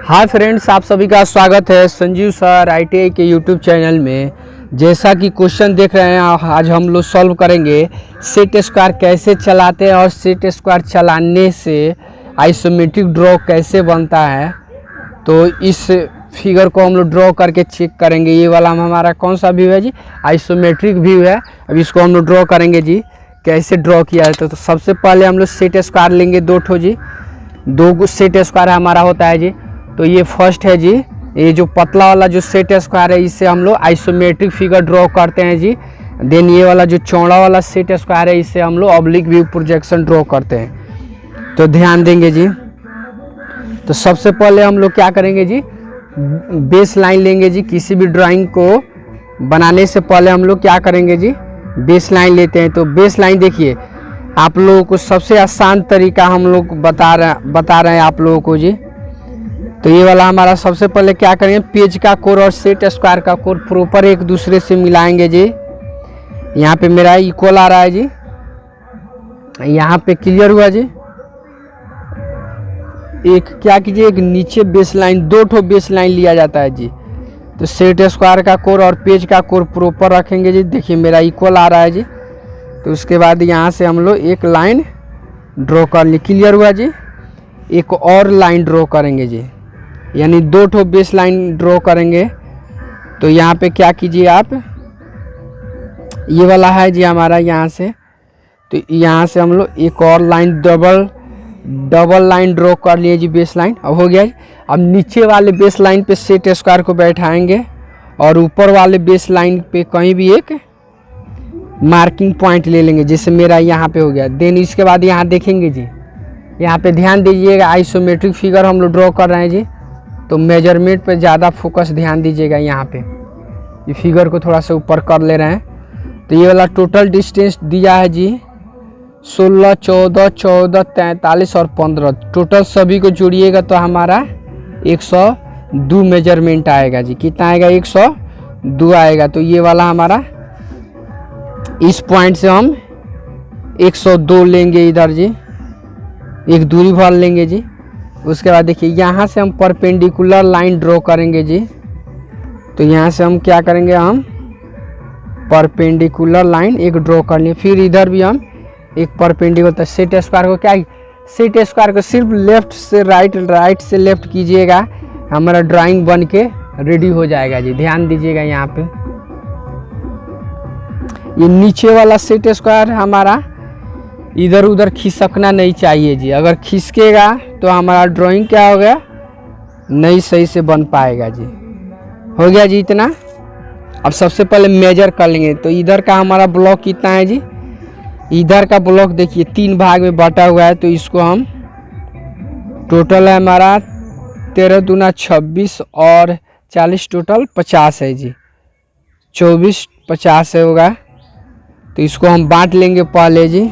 Hi friends, आप सभी का स्वागत है संजीव सर आईटीआई के यूट्यूब चैनल में। जैसा कि क्वेश्चन देख रहे हैं, आज हम लोग सॉल्व करेंगे सेट स्क्वायर कैसे चलाते हैं और सेट स्क्वायर चलाने से आइसोमेट्रिक ड्रॉ कैसे बनता है। तो इस फिगर को हम लोग ड्रॉ करके चेक करेंगे। ये वाला हमारा कौन सा व्यू है जी? आइसोमेट्रिक व्यू है। अब इसको हम लोग ड्रॉ करेंगे जी, कैसे ड्रॉ किया है। तो सबसे पहले हम लोग सेट स्क्वायर लेंगे, दो ठो जी, दो सेट स्क्वायर हमारा होता है जी। तो ये फर्स्ट है जी, ये जो पतला वाला जो सेट स्क्वायर है, इससे हम लोग आइसोमेट्रिक फिगर ड्रॉ करते हैं जी। देन ये वाला जो चौड़ा वाला सेट स्क्वायर है, इससे हम लोग ऑब्लिक व्यू प्रोजेक्शन ड्रॉ करते हैं। तो ध्यान देंगे जी। तो सबसे पहले हम लोग क्या करेंगे जी, बेस लाइन लेंगे जी। किसी भी ड्राइंग को बनाने से पहले हम लोग क्या करेंगे जी, बेस लाइन लेते हैं। तो बेस लाइन देखिए, आप लोगों को सबसे आसान तरीका हम लोग बता रहे हैं आप लोगों को जी। तो ये वाला हमारा सबसे पहले क्या करेंगे, पेज का कोर और सेट स्क्वायर का कोर प्रॉपर एक दूसरे से मिलाएंगे जी। यहाँ पे मेरा इक्वल आ रहा है जी, यहाँ पे क्लियर हुआ जी। एक क्या कीजिए, एक नीचे बेस लाइन, दो ठो बेस लाइन लिया जाता है जी। तो सेट स्क्वायर का कोर और पेज का कोर प्रॉपर रखेंगे जी। देखिए मेरा इक्वल आ रहा है जी। तो उसके बाद यहाँ से हम लोग एक लाइन ड्रॉ कर लिए, क्लियर हुआ जी। एक और लाइन ड्रॉ करेंगे जी, यानी दो ठो बेस लाइन ड्रॉ करेंगे। तो यहाँ पे क्या कीजिए आप, ये वाला है जी हमारा यहाँ से। तो यहाँ से हम लोग एक और लाइन डबल लाइन ड्रॉ कर लिए जी, बेस लाइन अब हो गया जी। अब नीचे वाले बेस लाइन पे सेट स्क्वायर को बैठाएंगे और ऊपर वाले बेस लाइन पे कहीं भी एक मार्किंग पॉइंट ले लेंगे, जैसे मेरा यहाँ पे हो गया। देन इसके बाद यहाँ देखेंगे जी, यहाँ पे ध्यान दीजिएगा, आइसोमेट्रिक फिगर हम लोग ड्रॉ कर रहे हैं जी। तो मेजरमेंट पे ज़्यादा फोकस ध्यान दीजिएगा। यहाँ पे ये फिगर को थोड़ा सा ऊपर कर ले रहे हैं। तो ये वाला टोटल डिस्टेंस दिया है जी 16, 14, 14, 43 और 15। टोटल सभी को जोड़िएगा तो हमारा 102 मेजरमेंट आएगा जी। कितना आएगा? 102 आएगा। तो ये वाला हमारा इस पॉइंट से हम 102 लेंगे इधर जी, एक दूरी भर लेंगे जी। उसके बाद देखिए यहाँ से हम परपेंडिकुलर लाइन ड्रॉ करेंगे जी। तो यहाँ से हम क्या करेंगे, हम परपेंडिकुलर लाइन एक ड्रॉ कर लिए। फिर इधर भी हम एक परपेंडिकुलर। सेट स्क्वायर को क्या, सेट स्क्वायर को सिर्फ लेफ्ट से राइट, राइट से लेफ्ट कीजिएगा, हमारा ड्राइंग बन के रेडी हो जाएगा जी। ध्यान दीजिएगा यहाँ पे, ये नीचे वाला सेट स्क्वायर हमारा इधर उधर खिसकना नहीं चाहिए जी। अगर खिसकेगा तो हमारा ड्राइंग क्या हो गया, नहीं सही से बन पाएगा जी। हो गया जी इतना। अब सबसे पहले मेजर कर लेंगे। तो इधर का हमारा ब्लॉक कितना है जी, इधर का ब्लॉक देखिए 3 भाग में बटा हुआ है। तो इसको हम टोटल है हमारा 13 दूना 26 और 40, टोटल 50 है जी। 24 50 है होगा। तो इसको हम बांट लेंगे पहले जी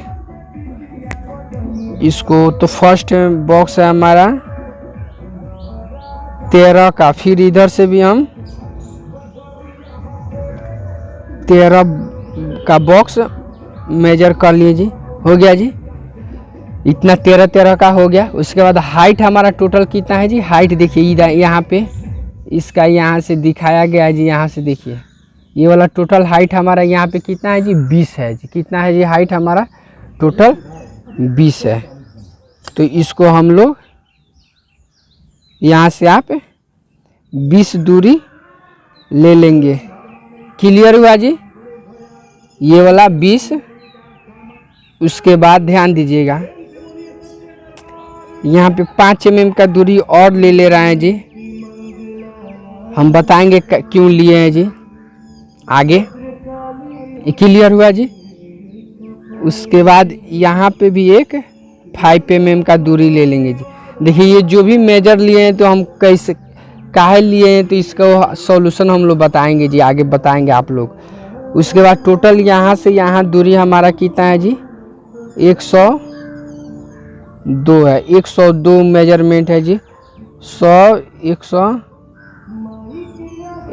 इसको। तो फर्स्ट बॉक्स है हमारा 13 का, फिर इधर से भी हम 13 का बॉक्स मेजर कर लिए जी। हो गया जी, इतना 13 का हो गया। उसके बाद हाइट हमारा टोटल कितना है जी, हाइट देखिए इधर यहाँ पे इसका यहाँ से दिखाया गया है जी। यहाँ से देखिए ये वाला टोटल हाइट हमारा यहाँ पे कितना है जी, 20 है जी। कितना है जी हाइट हमारा टोटल? 20 है। तो इसको हम लोग यहाँ से आप 20 दूरी ले लेंगे। क्लियर हुआ जी, ये वाला 20। उसके बाद ध्यान दीजिएगा, यहाँ पे 5 mm का दूरी और ले रहे हैं जी। हम बताएंगे क्यों लिए हैं जी आगे। क्लियर हुआ जी। उसके बाद यहाँ पे भी एक 5 mm का दूरी ले लेंगे जी। देखिए ये जो भी मेजर लिए हैं तो हम कैसे काहे लिए हैं, तो इसका सॉल्यूशन हम लोग बताएंगे जी, आगे बताएंगे आप लोग। उसके बाद टोटल यहाँ से यहाँ दूरी हमारा कितना है जी, 102 है। 102 मेजरमेंट है जी।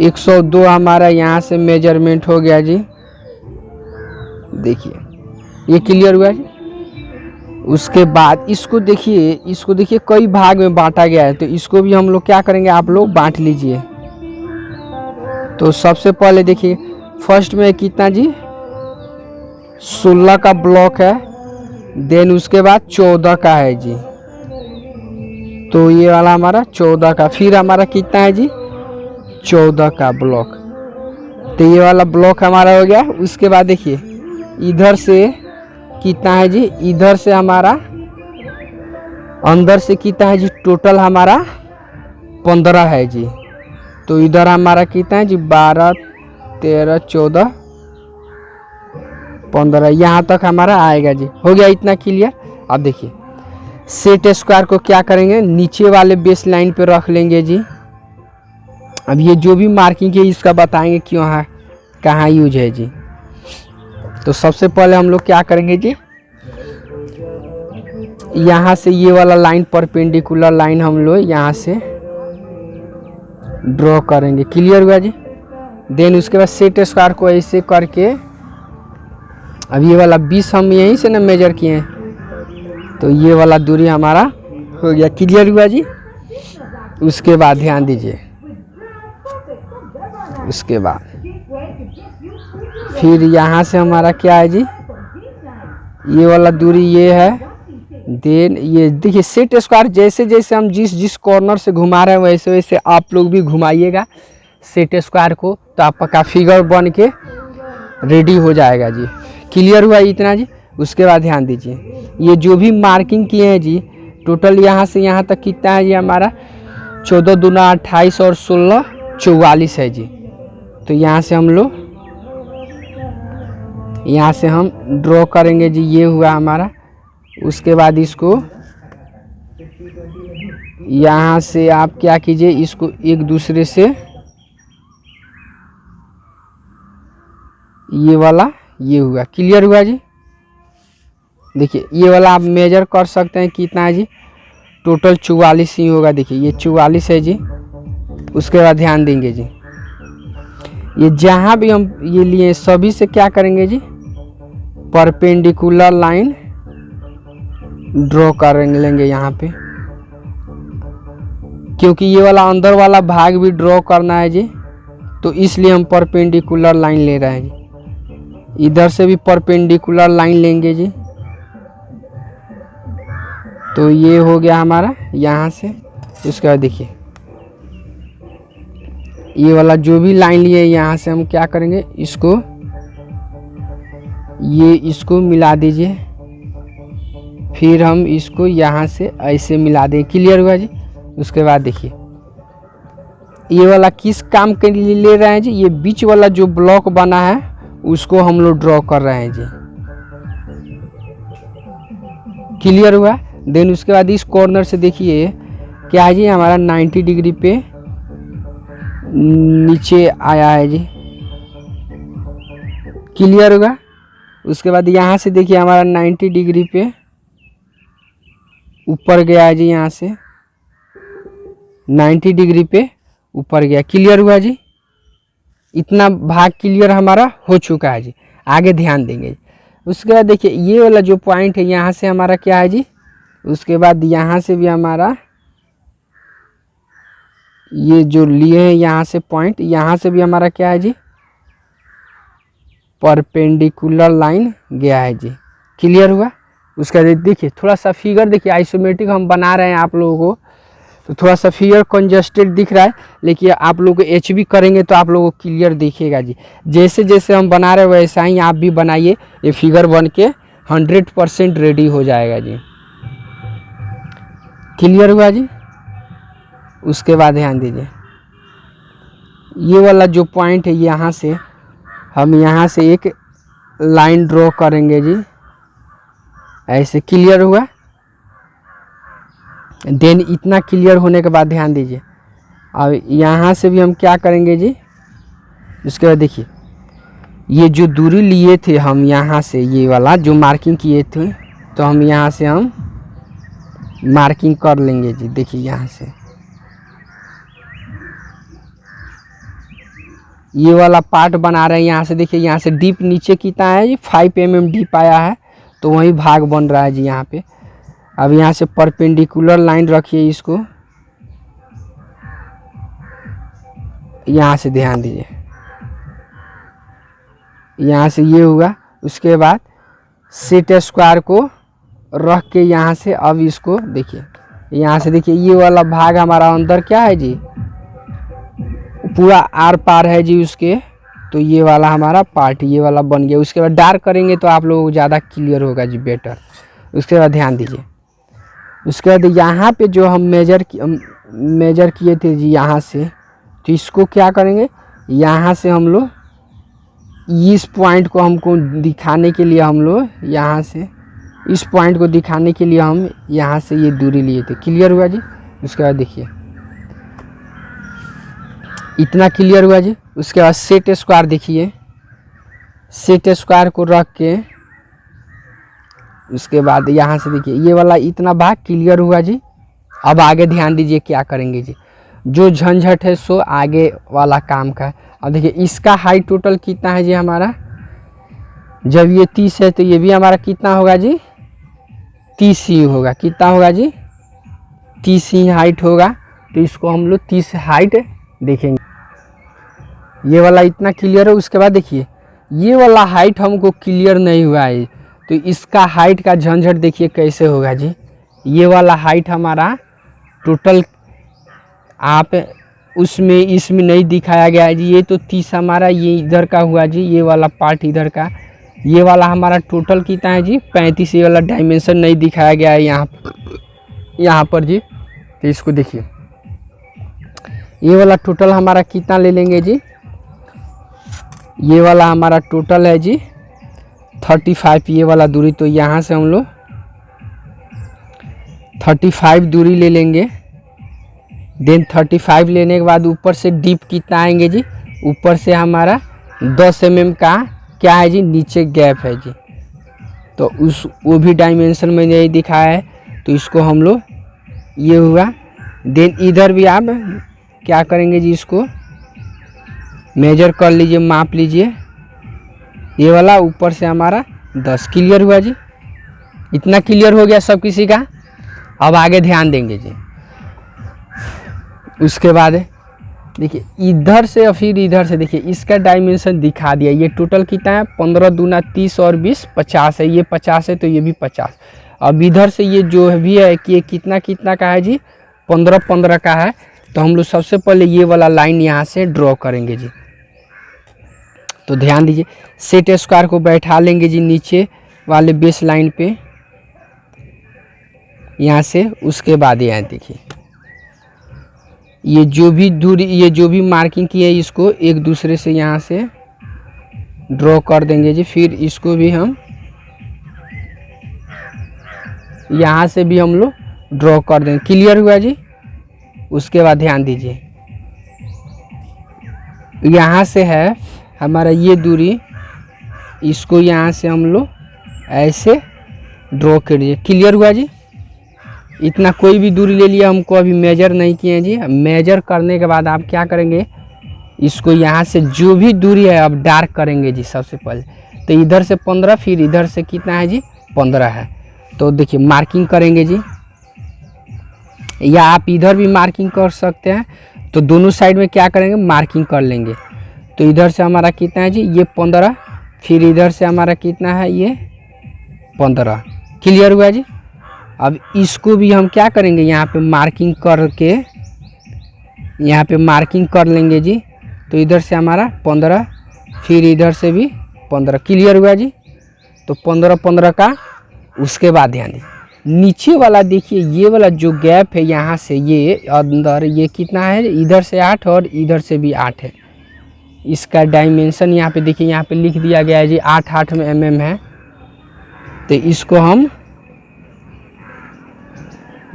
102 हमारा यहाँ से मेजरमेंट हो गया जी। देखिए ये क्लियर हुआ जी। उसके बाद इसको देखिए कई भाग में बांटा गया है, तो इसको भी हम लोग क्या करेंगे, आप लोग बांट लीजिए। तो सबसे पहले देखिए फर्स्ट में कितना जी 16 का ब्लॉक है, देन उसके बाद 14 का है जी, तो ये वाला हमारा 14 का, फिर हमारा कितना है जी 14 का ब्लॉक, तो ये वाला ब्लॉक हमारा हो गया। उसके बाद देखिए इधर से कितना है जी, इधर से हमारा अंदर से कितना है जी, टोटल हमारा 15 है जी, तो इधर हमारा कितना है जी 12 13 14 15, यहाँ तक हमारा आएगा जी। हो गया इतना क्लियर। अब देखिए सेट स्क्वायर को क्या करेंगे, नीचे वाले बेस लाइन पे रख लेंगे जी। अब ये जो भी मार्किंग है इसका बताएंगे क्यों है, कहाँ यूज है जी। तो सबसे पहले हम लोग क्या करेंगे जी, यहाँ से ये वाला लाइन परपेंडिकुलर लाइन हम लोग यहाँ से ड्रॉ करेंगे। क्लियर हुआ जी। देन उसके बाद सेट स्क्वायर को ऐसे करके, अब ये वाला 20 हम यहीं से ना मेजर किए हैं, तो ये वाला दूरी हमारा हो गया। क्लियर हुआ जी। उसके बाद ध्यान दीजिए, उसके बाद फिर यहाँ से हमारा क्या है जी, ये वाला दूरी ये है, देन ये देखिए सेट स्क्वायर जैसे जैसे हम जिस कॉर्नर से घुमा रहे हैं वैसे वैसे आप लोग भी घुमाइएगा सेट स्क्वायर को, तो आपका फिगर बन के रेडी हो जाएगा जी। क्लियर हुआ इतना जी। उसके बाद ध्यान दीजिए ये जो भी मार्किंग किए हैं जी, टोटल यहाँ से यहाँ तक कितना है जी हमारा 14 दूना 28 और 16 44 है जी। तो यहाँ से हम लोग यहाँ से हम ड्रॉ करेंगे जी, ये हुआ हमारा। उसके बाद इसको यहाँ से आप क्या कीजिए, इसको एक दूसरे से ये वाला ये हुआ। क्लियर हुआ जी। देखिए ये वाला आप मेजर कर सकते हैं कितना है जी, टोटल 44 ही होगा। देखिए ये 44 है जी। उसके बाद ध्यान देंगे जी, ये जहाँ भी हम ये लिए सभी से क्या करेंगे जी, परपेंडिकुलर लाइन ड्रॉ कर लेंगे यहाँ पे, क्योंकि ये वाला अंदर वाला भाग भी ड्रॉ करना है जी, तो इसलिए हम परपेंडिकुलर लाइन ले रहे हैं जी। इधर से भी परपेंडिकुलर लाइन लेंगे जी, तो ये हो गया हमारा यहाँ से। उसके बाद देखिए ये वाला जो भी लाइन लिए यहाँ से हम क्या करेंगे, इसको मिला दीजिए, फिर हम इसको यहाँ से ऐसे मिला दें। क्लियर हुआ जी। उसके बाद देखिए ये वाला किस काम के लिए ले रहे हैं जी, ये बीच वाला जो ब्लॉक बना है उसको हम लोग ड्रॉ कर रहे हैं जी। क्लियर हुआ। देन उसके बाद इस कॉर्नर से देखिए क्या है जी, हमारा 90 डिग्री पे नीचे आया है जी। क्लियर होगा। उसके बाद यहाँ से देखिए हमारा 90 डिग्री पे ऊपर गया है जी, यहाँ से 90 डिग्री पे ऊपर गया। क्लियर हुआ जी। इतना भाग क्लियर हमारा हो चुका है जी। आगे ध्यान देंगे। उसके बाद देखिए ये वाला जो पॉइंट है यहाँ से हमारा क्या है जी, उसके बाद यहाँ से भी हमारा ये जो लिए हैं यहाँ से पॉइंट, यहाँ से भी हमारा क्या है जी, परपेंडिकुलर लाइन गया है जी। क्लियर हुआ। उसका देखिए थोड़ा सा फिगर देखिए, आइसोमेट्रिक हम बना रहे हैं आप लोगों को, तो थोड़ा सा फिगर कंजस्टेड दिख रहा है, लेकिन आप लोग एचबी करेंगे तो आप लोगों को क्लियर दिखेगा जी। जैसे जैसे हम बना रहे हैं वैसा ही आप भी बनाइए, ये फिगर बन के 100% रेडी हो जाएगा जी। क्लियर हुआ जी। उसके बाद ध्यान दीजिए ये वाला जो पॉइंट है यहाँ से हम यहाँ से एक लाइन ड्रॉ करेंगे जी, ऐसे। क्लियर हुआ। देन इतना क्लियर होने के बाद ध्यान दीजिए अब यहाँ से भी हम क्या करेंगे जी, उसके बाद देखिए ये जो दूरी लिए थे हम यहाँ से, ये वाला जो मार्किंग किए थे, तो हम यहाँ से हम मार्किंग कर लेंगे जी। देखिए यहाँ से ये वाला पार्ट बना रहे हैं, यहाँ से देखिए यहाँ से डीप नीचे कितना है जी, 5 mm डीप आया है, तो वही भाग बन रहा है जी यहाँ पे। अब यहाँ से परपेंडिकुलर लाइन रखिए इसको, यहाँ से ध्यान दीजिए, यहाँ से ये हुआ। उसके बाद सेट स्क्वायर को रख के यहाँ से अब इसको देखिए, यहाँ से देखिए ये वाला भाग हमारा अंदर क्या है जी, पूरा आर पार है जी उसके, तो ये वाला हमारा पार्ट ये वाला बन गया। उसके बाद डार्क करेंगे तो आप लोगों को ज़्यादा क्लियर होगा जी, बेटर। उसके बाद ध्यान दीजिए, उसके बाद यहाँ पे जो हम मेजर किए थे जी यहाँ से, तो इसको क्या करेंगे, यहाँ से हम लोग इस पॉइंट को हमको दिखाने के लिए हम लोग यहाँ से इस पॉइंट को दिखाने के लिए हम यहाँ से ये दूरी लिए थे। क्लियर हुआ जी। उसके बाद देखिए इतना क्लियर हुआ जी। उसके बाद सेट स्क्वायर देखिए, सेट स्क्वायर को रख के उसके बाद यहाँ से देखिए ये वाला इतना भाग क्लियर हुआ जी। अब आगे ध्यान दीजिए क्या करेंगे जी, जो झंझट है सो आगे वाला काम का है। अब देखिए इसका हाइट टोटल कितना है जी हमारा, जब ये 30 है तो ये भी हमारा कितना होगा जी, 30 ही होगा। कितना होगा जी, 30 ही हाइट होगा। तो इसको हम लोग 30 हाइट देखेंगे। ये वाला इतना क्लियर है। उसके बाद देखिए ये वाला हाइट हमको क्लियर नहीं हुआ है, तो इसका हाइट का झंझट देखिए कैसे होगा जी। ये वाला हाइट हमारा टोटल आप उसमें इसमें नहीं दिखाया गया है जी। ये तो 30 हमारा ये इधर का हुआ जी, ये वाला पार्ट इधर का, ये वाला हमारा टोटल कितना है जी 35। ये वाला डायमेंशन नहीं दिखाया गया है यहाँ पर जी। तो इसको देखिए ये वाला टोटल हमारा कितना ले लेंगे जी, ये वाला हमारा टोटल है जी 35 ये वाला दूरी। तो यहाँ से हम लोग 35 दूरी ले लेंगे। देन 35 लेने के बाद ऊपर से डीप कितना आएंगे जी, ऊपर से हमारा 10 mm का क्या है जी नीचे गैप है जी। तो वो भी डायमेंशन में नहीं दिखाया है, तो इसको हम लोग ये हुआ। देन इधर भी आप क्या करेंगे जी, इसको मेजर कर लीजिए, माप लीजिए। ये वाला ऊपर से हमारा 10। क्लियर हुआ जी। इतना क्लियर हो गया सब किसी का। अब आगे ध्यान देंगे जी। उसके बाद देखिए इधर से और फिर इधर से देखिए इसका डायमेंशन दिखा दिया। ये टोटल कितना है 15 दूना 30 और 20 50 है। ये 50 है तो ये भी 50। अब इधर से ये जो भी है कि ये कितना कितना का है जी 15 का है। तो हम लोग सबसे पहले ये वाला लाइन यहाँ से ड्रॉ करेंगे जी। तो ध्यान दीजिए सेट स्क्वायर को बैठा लेंगे जी नीचे वाले बेस लाइन पे यहाँ से। उसके बाद यहाँ देखिए ये जो भी दूरी ये जो भी मार्किंग की है इसको एक दूसरे से यहाँ से ड्रॉ कर देंगे जी। फिर इसको भी हम यहाँ से भी हम लोग ड्रॉ कर देंगे। क्लियर हुआ जी। उसके बाद ध्यान दीजिए यहाँ से है हमारा ये दूरी, इसको यहाँ से हम लोग ऐसे ड्रॉ कर दिए। क्लियर हुआ जी। इतना कोई भी दूरी ले लिया, हमको अभी मेजर नहीं किए जी। मेजर करने के बाद आप क्या करेंगे, इसको यहाँ से जो भी दूरी है अब डार्क करेंगे जी। सबसे पहले तो इधर से 15, फिर इधर से कितना है जी 15 है। तो देखिए मार्किंग करेंगे जी, या आप इधर भी मार्किंग कर सकते हैं। तो दोनों साइड में क्या करेंगे मार्किंग कर लेंगे। तो इधर से हमारा कितना है जी ये 15, फिर इधर से हमारा कितना है ये 15। क्लियर हुआ जी। अब इसको भी हम क्या करेंगे यहाँ पे मार्किंग करके यहाँ पे मार्किंग कर लेंगे जी। तो इधर से हमारा 15, फिर इधर से भी 15। क्लियर हुआ जी। तो 15 का। उसके बाद ध्यान दीजिए नीचे वाला देखिए ये वाला जो गैप है यहाँ से ये अंदर ये कितना है, इधर से 8 और इधर से भी 8 है। इसका डायमेंशन यहाँ पे देखिए यहाँ पे लिख दिया गया है जी 8 mm है। तो इसको हम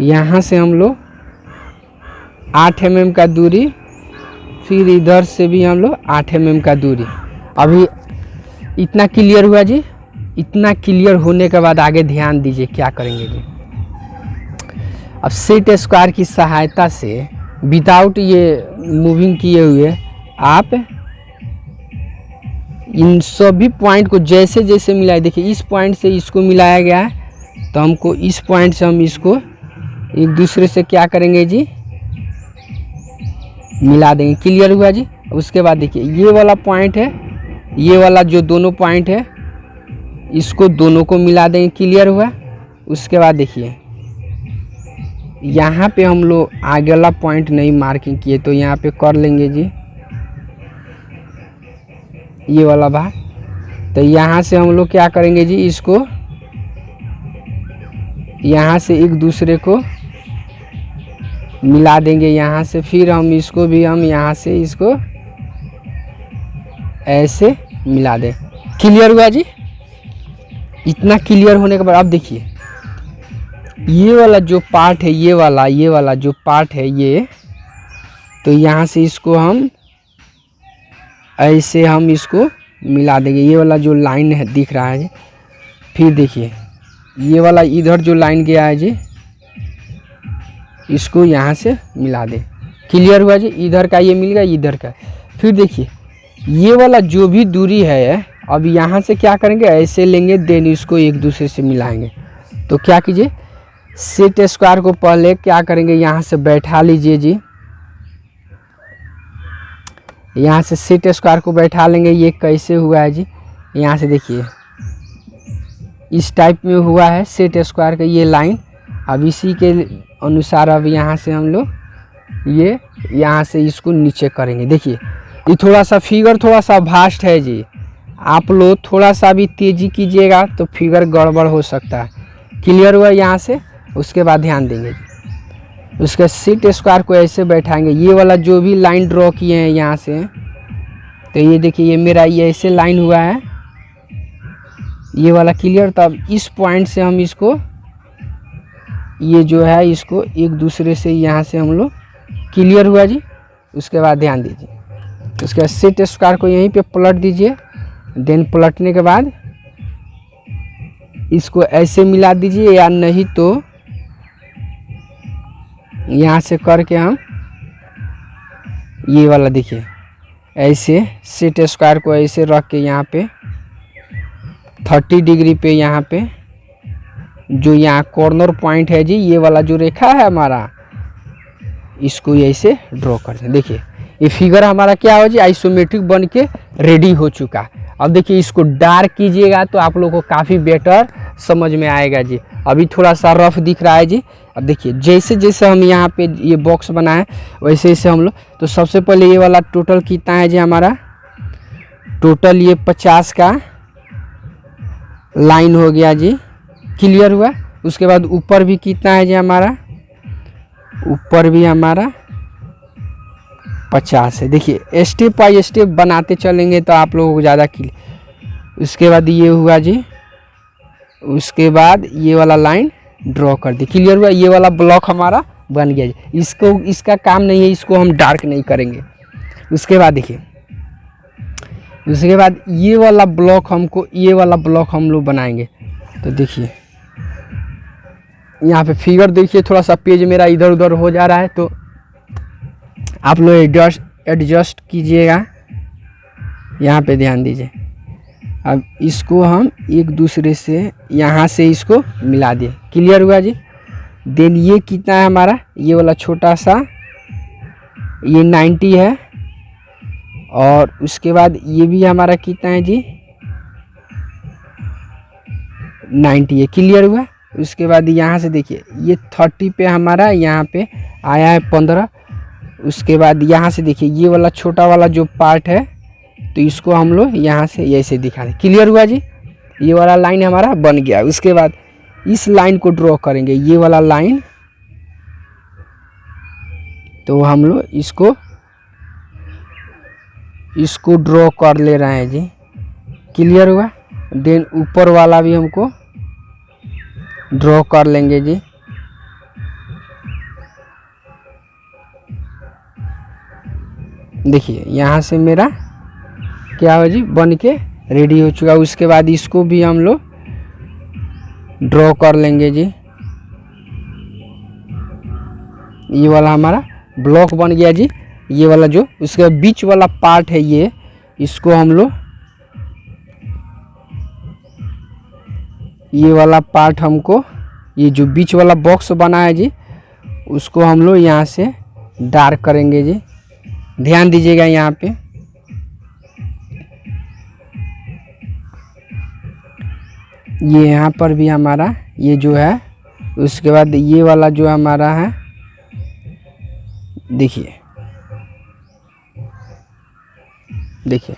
यहाँ से हम लोग 8 mm का दूरी, फिर इधर से भी हम लोग 8 mm का दूरी। अभी इतना क्लियर हुआ जी। इतना क्लियर होने के बाद आगे ध्यान दीजिए क्या करेंगे जी। अब सेट स्क्वायर की सहायता से विदाउट ये मूविंग किए हुए आप इन सभी पॉइंट को जैसे जैसे मिलाए, देखिए इस पॉइंट से इसको मिलाया गया है तो हमको इस पॉइंट से हम इसको एक दूसरे से क्या करेंगे जी, मिला देंगे। क्लियर हुआ जी। उसके बाद देखिए ये वाला पॉइंट है, ये वाला जो दोनों पॉइंट है इसको दोनों को मिला देंगे। क्लियर हुआ। उसके बाद देखिए यहाँ पे हम लोग आगे वाला पॉइंट नहीं मार्किंग किए तो यहाँ पे कर लेंगे जी ये वाला भाग। तो यहाँ से हम लोग क्या करेंगे जी, इसको यहाँ से एक दूसरे को मिला देंगे यहाँ से, फिर हम इसको भी हम यहाँ से इसको ऐसे मिला दें। क्लियर हुआ जी। इतना क्लियर होने के बाद अब देखिए ये वाला जो पार्ट है, ये वाला जो पार्ट है ये, तो यहाँ से इसको हम ऐसे हम इसको मिला देंगे। ये वाला जो लाइन है दिख रहा है जी, फिर देखिए ये वाला इधर जो लाइन गया है जी इसको यहाँ से मिला दे। क्लियर हुआ जी। इधर का ये मिल गया, इधर का। फिर देखिए ये वाला जो भी दूरी है अब यहाँ से क्या करेंगे, ऐसे लेंगे, देन इसको एक दूसरे से मिलाएंगे। तो क्या कीजिए, सेट स्क्वायर को पहले क्या करेंगे, यहाँ से बैठा लीजिए जी, यहाँ से सेट स्क्वायर को बैठा लेंगे। ये कैसे हुआ है जी, यहाँ से देखिए इस टाइप में हुआ है सेट स्क्वायर का ये लाइन। अब इसी के अनुसार अब यहाँ से हम लोग ये यहाँ से इसको नीचे करेंगे। देखिए ये थोड़ा सा फिगर थोड़ा सा भास्ट है जी, आप लोग थोड़ा सा भी तेज़ी कीजिएगा तो फिगर गड़बड़ हो सकता है। क्लियर हुआ यहाँ से। उसके बाद ध्यान देंगे जी, उसके सेट स्क्वायर को ऐसे बैठाएंगे। ये वाला जो भी लाइन ड्रॉ किए हैं यहाँ से, तो ये देखिए ये मेरा ये ऐसे लाइन हुआ है ये वाला। क्लियर। तब इस पॉइंट से हम इसको ये जो है इसको एक दूसरे से यहाँ से हम लोग, क्लियर हुआ जी। उसके बाद ध्यान दीजिए, उसके बाद सेट स्क्वायर को यहीं पे पलट दीजिए। देन पलटने के बाद इसको ऐसे मिला दीजिए, या नहीं तो यहाँ से करके हम ये वाला देखिए ऐसे सेट स्क्वायर को ऐसे रख के यहाँ पे 30 डिग्री पे यहाँ पे जो यहाँ कॉर्नर पॉइंट है जी, ये वाला जो रेखा है हमारा, इसको ऐसे ड्रॉ कर दें। देखिए ये फिगर हमारा क्या हो जी, आइसोमेट्रिक बन के रेडी हो चुका। अब देखिए इसको डार्क कीजिएगा तो आप लोगों को काफ़ी बेटर समझ में आएगा जी। अभी थोड़ा सा रफ दिख रहा है जी। अब देखिए जैसे जैसे हम यहाँ पे ये बॉक्स बनाए वैसे वैसे हम लोग, तो सबसे पहले ये वाला टोटल कितना है जी हमारा, टोटल ये 50 का लाइन हो गया जी। क्लियर हुआ। उसके बाद ऊपर भी कितना है जी हमारा, ऊपर भी हमारा 50 है। देखिए स्टेप बाई स्टेप बनाते चलेंगे तो आप लोगों को ज़्यादा क्लियर। उसके बाद ये हुआ जी, उसके बाद ये वाला लाइन ड्रॉ कर दी। क्लियर हुआ। ये वाला ब्लॉक हमारा बन गया जी। इसको इसका काम नहीं है, इसको हम डार्क नहीं करेंगे। उसके बाद देखिए, उसके बाद ये वाला ब्लॉक हमको, ये वाला ब्लॉक हम लोग बनाएंगे। तो देखिए यहाँ पे फिगर देखिए, थोड़ा सा पेज मेरा इधर उधर हो जा रहा है तो आप लोग एडजस्ट कीजिएगा। यहाँ पे ध्यान दीजिए। अब इसको हम एक दूसरे से यहाँ से इसको मिला दिए। क्लियर हुआ जी। देन ये कितना है हमारा, ये वाला छोटा सा ये 90 है, और उसके बाद ये भी हमारा कितना है जी, 90 है। क्लियर हुआ। उसके बाद यहाँ से देखिए ये 30 पे हमारा यहाँ पे आया है 15। उसके बाद यहाँ से देखिए ये वाला छोटा वाला जो पार्ट है तो इसको हम लोग यहाँ से ऐसे दिखा दें। क्लियर हुआ जी। ये वाला लाइन हमारा बन गया। उसके बाद इस लाइन को ड्रॉ करेंगे, ये वाला लाइन, तो हम लोग इसको ड्रॉ कर ले रहे हैं जी। क्लियर हुआ। देन ऊपर वाला भी हमको ड्रॉ कर लेंगे जी। देखिए यहाँ से मेरा क्या हो जी, बन के रेडी हो चुका। उसके बाद इसको भी हम लोग ड्रॉ कर लेंगे जी। ये वाला हमारा ब्लॉक बन गया जी। ये वाला जो उसके बीच वाला पार्ट है ये, इसको हम लोग, ये वाला पार्ट हमको ये जो बीच वाला बॉक्स बना है जी, उसको हम लोग यहाँ से डार्क करेंगे जी। ध्यान दीजिएगा यहाँ पे। ये यहाँ पर भी हमारा ये जो है, उसके बाद ये वाला जो हमारा है, देखिए देखिए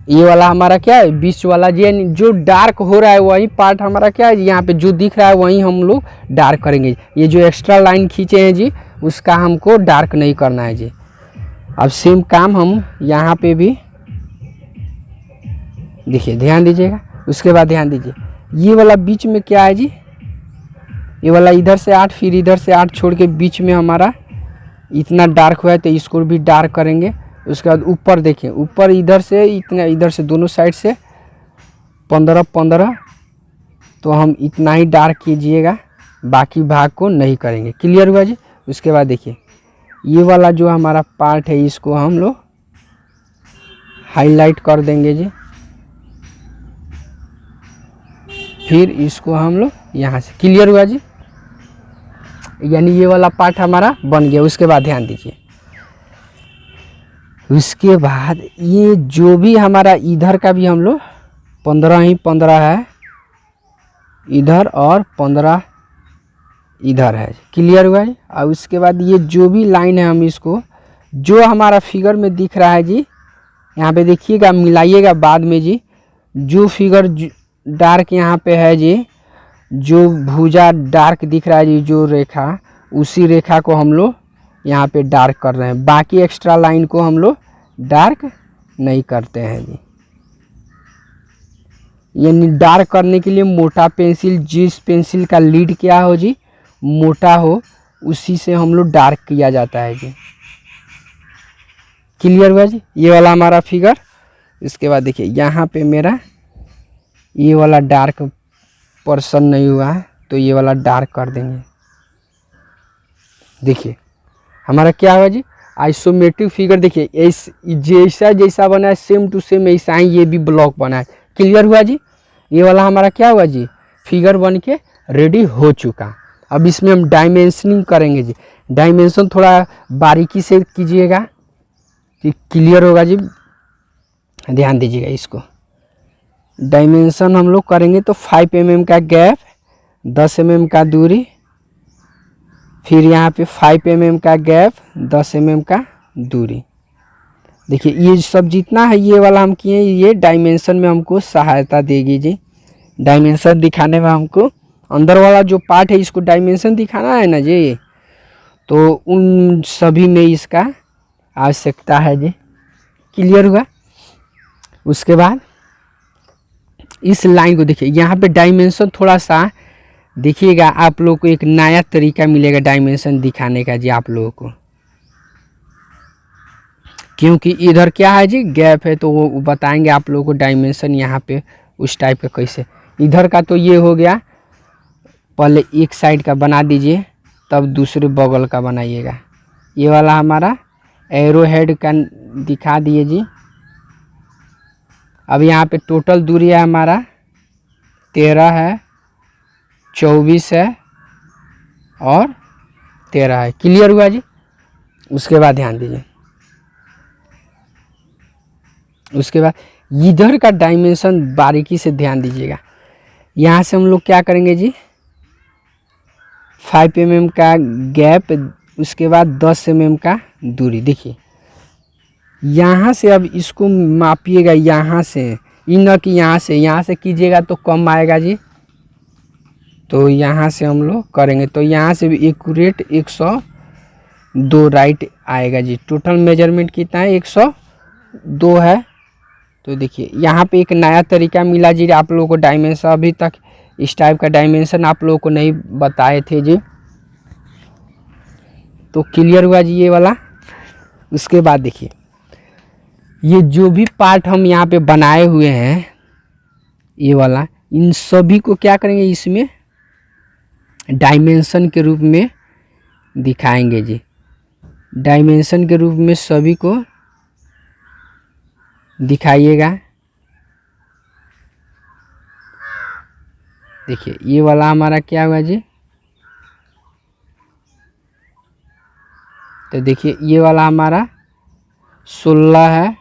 ये वाला हमारा क्या है, बीच वाला जी जो डार्क हो रहा है वही पार्ट हमारा क्या है, यहाँ पे जो दिख रहा है वही हम लोग डार्क करेंगे। ये जो एक्स्ट्रा लाइन खींचे हैं जी, उसका हमको डार्क नहीं करना है जी। अब सेम काम हम यहाँ पे भी, देखिए ध्यान दीजिएगा। उसके बाद ध्यान दीजिए, ये वाला बीच में क्या है जी, ये वाला इधर से 8 फिर इधर से 8 छोड़ के बीच में हमारा इतना डार्क हुआ है, तो इसको भी डार्क करेंगे। उसके बाद ऊपर देखिए, ऊपर इधर से इतना, इधर से दोनों साइड से 15-15, तो हम इतना ही डार्क कीजिएगा, बाकी भाग को नहीं करेंगे। क्लियर हुआ जी। उसके बाद देखिए ये वाला जो हमारा पार्ट है, इसको हम लोग हाईलाइट कर देंगे जी। फिर इसको हम लोग यहाँ से, क्लियर हुआ जी, यानी ये वाला पार्ट हमारा बन गया। उसके बाद ध्यान दीजिए, उसके बाद ये जो भी हमारा इधर का भी हम लोग 15 ही 15 है इधर, और 15 इधर है। क्लियर हुआ है। और उसके बाद ये जो भी लाइन है, हम इसको जो हमारा फिगर में दिख रहा है जी, यहाँ पे देखिएगा, मिलाइएगा बाद में जी। जो फिगर डार्क यहाँ पे है जी, जो भुजा डार्क दिख रहा है जी, जो रेखा, उसी रेखा को हम लोग यहाँ पे डार्क कर रहे हैं। बाकी एक्स्ट्रा लाइन को हम लोग डार्क नहीं करते हैं जी। यानी डार्क करने के लिए मोटा पेंसिल, जिस पेंसिल का लीड क्या हो जी, मोटा हो, उसी से हम लोग डार्क किया जाता है जी। क्लियर हुआ जी, ये वाला हमारा फिगर। इसके बाद देखिए यहाँ पे मेरा ये वाला डार्क पर्सन नहीं हुआ है, तो ये वाला डार्क कर देंगे। देखिए हमारा क्या हुआ जी, आइसोमेट्रिक फिगर। देखिए जैसा जैसा बना है सेम टू सेम ऐसा ही ये भी ब्लॉक बना है। क्लियर हुआ जी। ये वाला हमारा क्या हुआ जी, फिगर बन के रेडी हो चुका। अब इसमें हम डायमेंशनिंग करेंगे जी। डायमेंशन थोड़ा बारीकी से कीजिएगा कि क्लियर होगा जी। ध्यान दीजिएगा इसको। डायमेंशन हम लोग करेंगे तो 5 mm का गैप, 10 mm का दूरी, फिर यहाँ पे 5 mm का गैप, 10 mm का दूरी। देखिए ये सब जितना है ये वाला हम किए, ये डायमेंशन में हमको सहायता देगी जी। डायमेंशन दिखाने में हमको अंदर वाला जो पार्ट है इसको डायमेंशन दिखाना है ना जी, तो उन सभी में इसका आवश्यकता है जी। क्लियर हुआ। उसके बाद इस लाइन को देखिए, यहाँ पे डायमेंशन थोड़ा सा देखिएगा, आप लोग को एक नया तरीका मिलेगा डायमेंशन दिखाने का जी आप लोगों को। क्योंकि इधर क्या है जी, गैप है, तो वो बताएंगे आप लोगों को डायमेंशन यहाँ पे उस टाइप का कैसे। इधर का तो ये हो गया, पहले एक साइड का बना दीजिए, तब दूसरे बगल का बनाइएगा। ये वाला हमारा एरो हेड का दिखा दिए जी। अब यहाँ पे टोटल दूरी है हमारा 13 है, 24 है और 13 है। क्लियर हुआ जी। उसके बाद ध्यान दीजिए, उसके बाद इधर का डायमेंशन बारीकी से ध्यान दीजिएगा। यहाँ से हम लोग क्या करेंगे जी, 5 mm का गैप, उसके बाद 10 mm का दूरी। देखिए यहाँ से अब इसको मापिएगा, यहाँ से इन कि यहाँ से कीजिएगा तो कम आएगा जी, तो यहाँ से हम लोग करेंगे तो यहाँ से भी एक्यूरेट 102 राइट आएगा जी। टोटल मेजरमेंट कितना है, 102 है। तो देखिए यहाँ पे एक नया तरीका मिला जी आप लोगों को डायमेंशन। अभी तक इस टाइप का डायमेंशन आप लोगों को नहीं बताए थे जी, तो क्लियर हुआ जी ये वाला। उसके बाद देखिए ये जो भी पार्ट हम यहाँ पे बनाए हुए हैं ये वाला, इन सभी को क्या करेंगे, इसमें डायमेंशन के रूप में दिखाएंगे जी। डायमेंशन के रूप में सभी को दिखाइएगा। देखिए ये वाला हमारा क्या हुआ जी, तो देखिए ये वाला हमारा 16 है,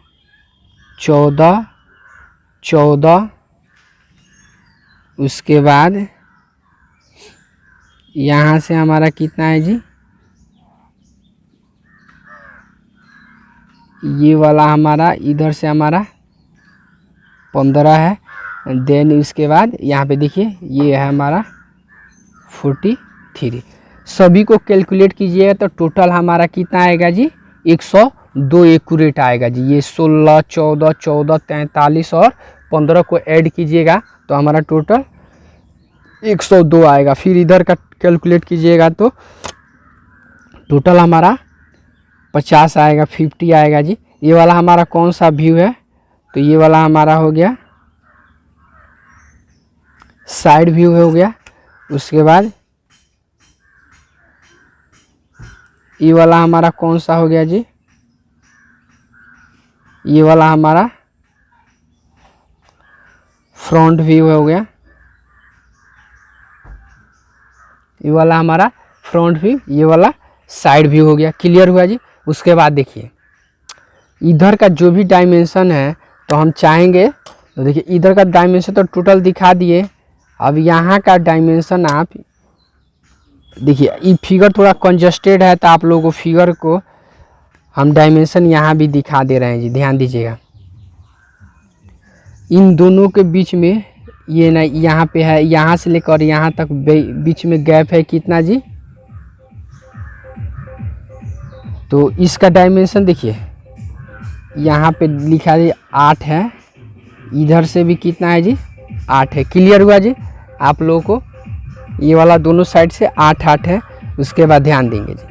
14, 14, उसके बाद यहाँ से हमारा कितना है जी, ये वाला हमारा इधर से हमारा 15 है। देन इसके बाद यहाँ पे देखिए ये है हमारा 43। सभी को कैलकुलेट कीजिएगा तो टोटल हमारा कितना आएगा जी, 102 एक्यूरेट आएगा जी। ये 16, 14, 14, 43 और 15 को ऐड कीजिएगा तो हमारा टोटल 102 आएगा। फिर इधर का कैलकुलेट कीजिएगा तो टोटल हमारा 50 आएगा, 50 आएगा जी। ये वाला हमारा कौन सा व्यू है, तो ये वाला हमारा हो गया साइड व्यू हो गया। उसके बाद ये वाला हमारा कौन सा हो गया जी, ये वाला हमारा फ्रंट व्यू हो गया, ये वाला हमारा फ्रंट व्यू, ये वाला साइड व्यू हो गया। क्लियर हुआ जी। उसके बाद देखिए इधर का जो भी डायमेंशन है तो हम चाहेंगे, तो देखिए इधर का डायमेंशन तो टोटल दिखा दिए। अब यहाँ का डायमेंशन आप देखिए, ये फिगर थोड़ा कंजस्टेड है तो आप लोगों को फिगर को हम डायमेंशन यहाँ भी दिखा दे रहे हैं जी, ध्यान दीजिएगा। इन दोनों के बीच में ये ना यहाँ पे है, यहाँ से लेकर यहाँ तक बीच में गैप है कितना जी, तो इसका डायमेंशन देखिए यहाँ पे लिखा है 8 है, इधर से भी कितना है जी, 8 है। क्लियर हुआ जी आप लोगों को, ये वाला दोनों साइड से 8 8 है। उसके बाद ध्यान देंगे जी,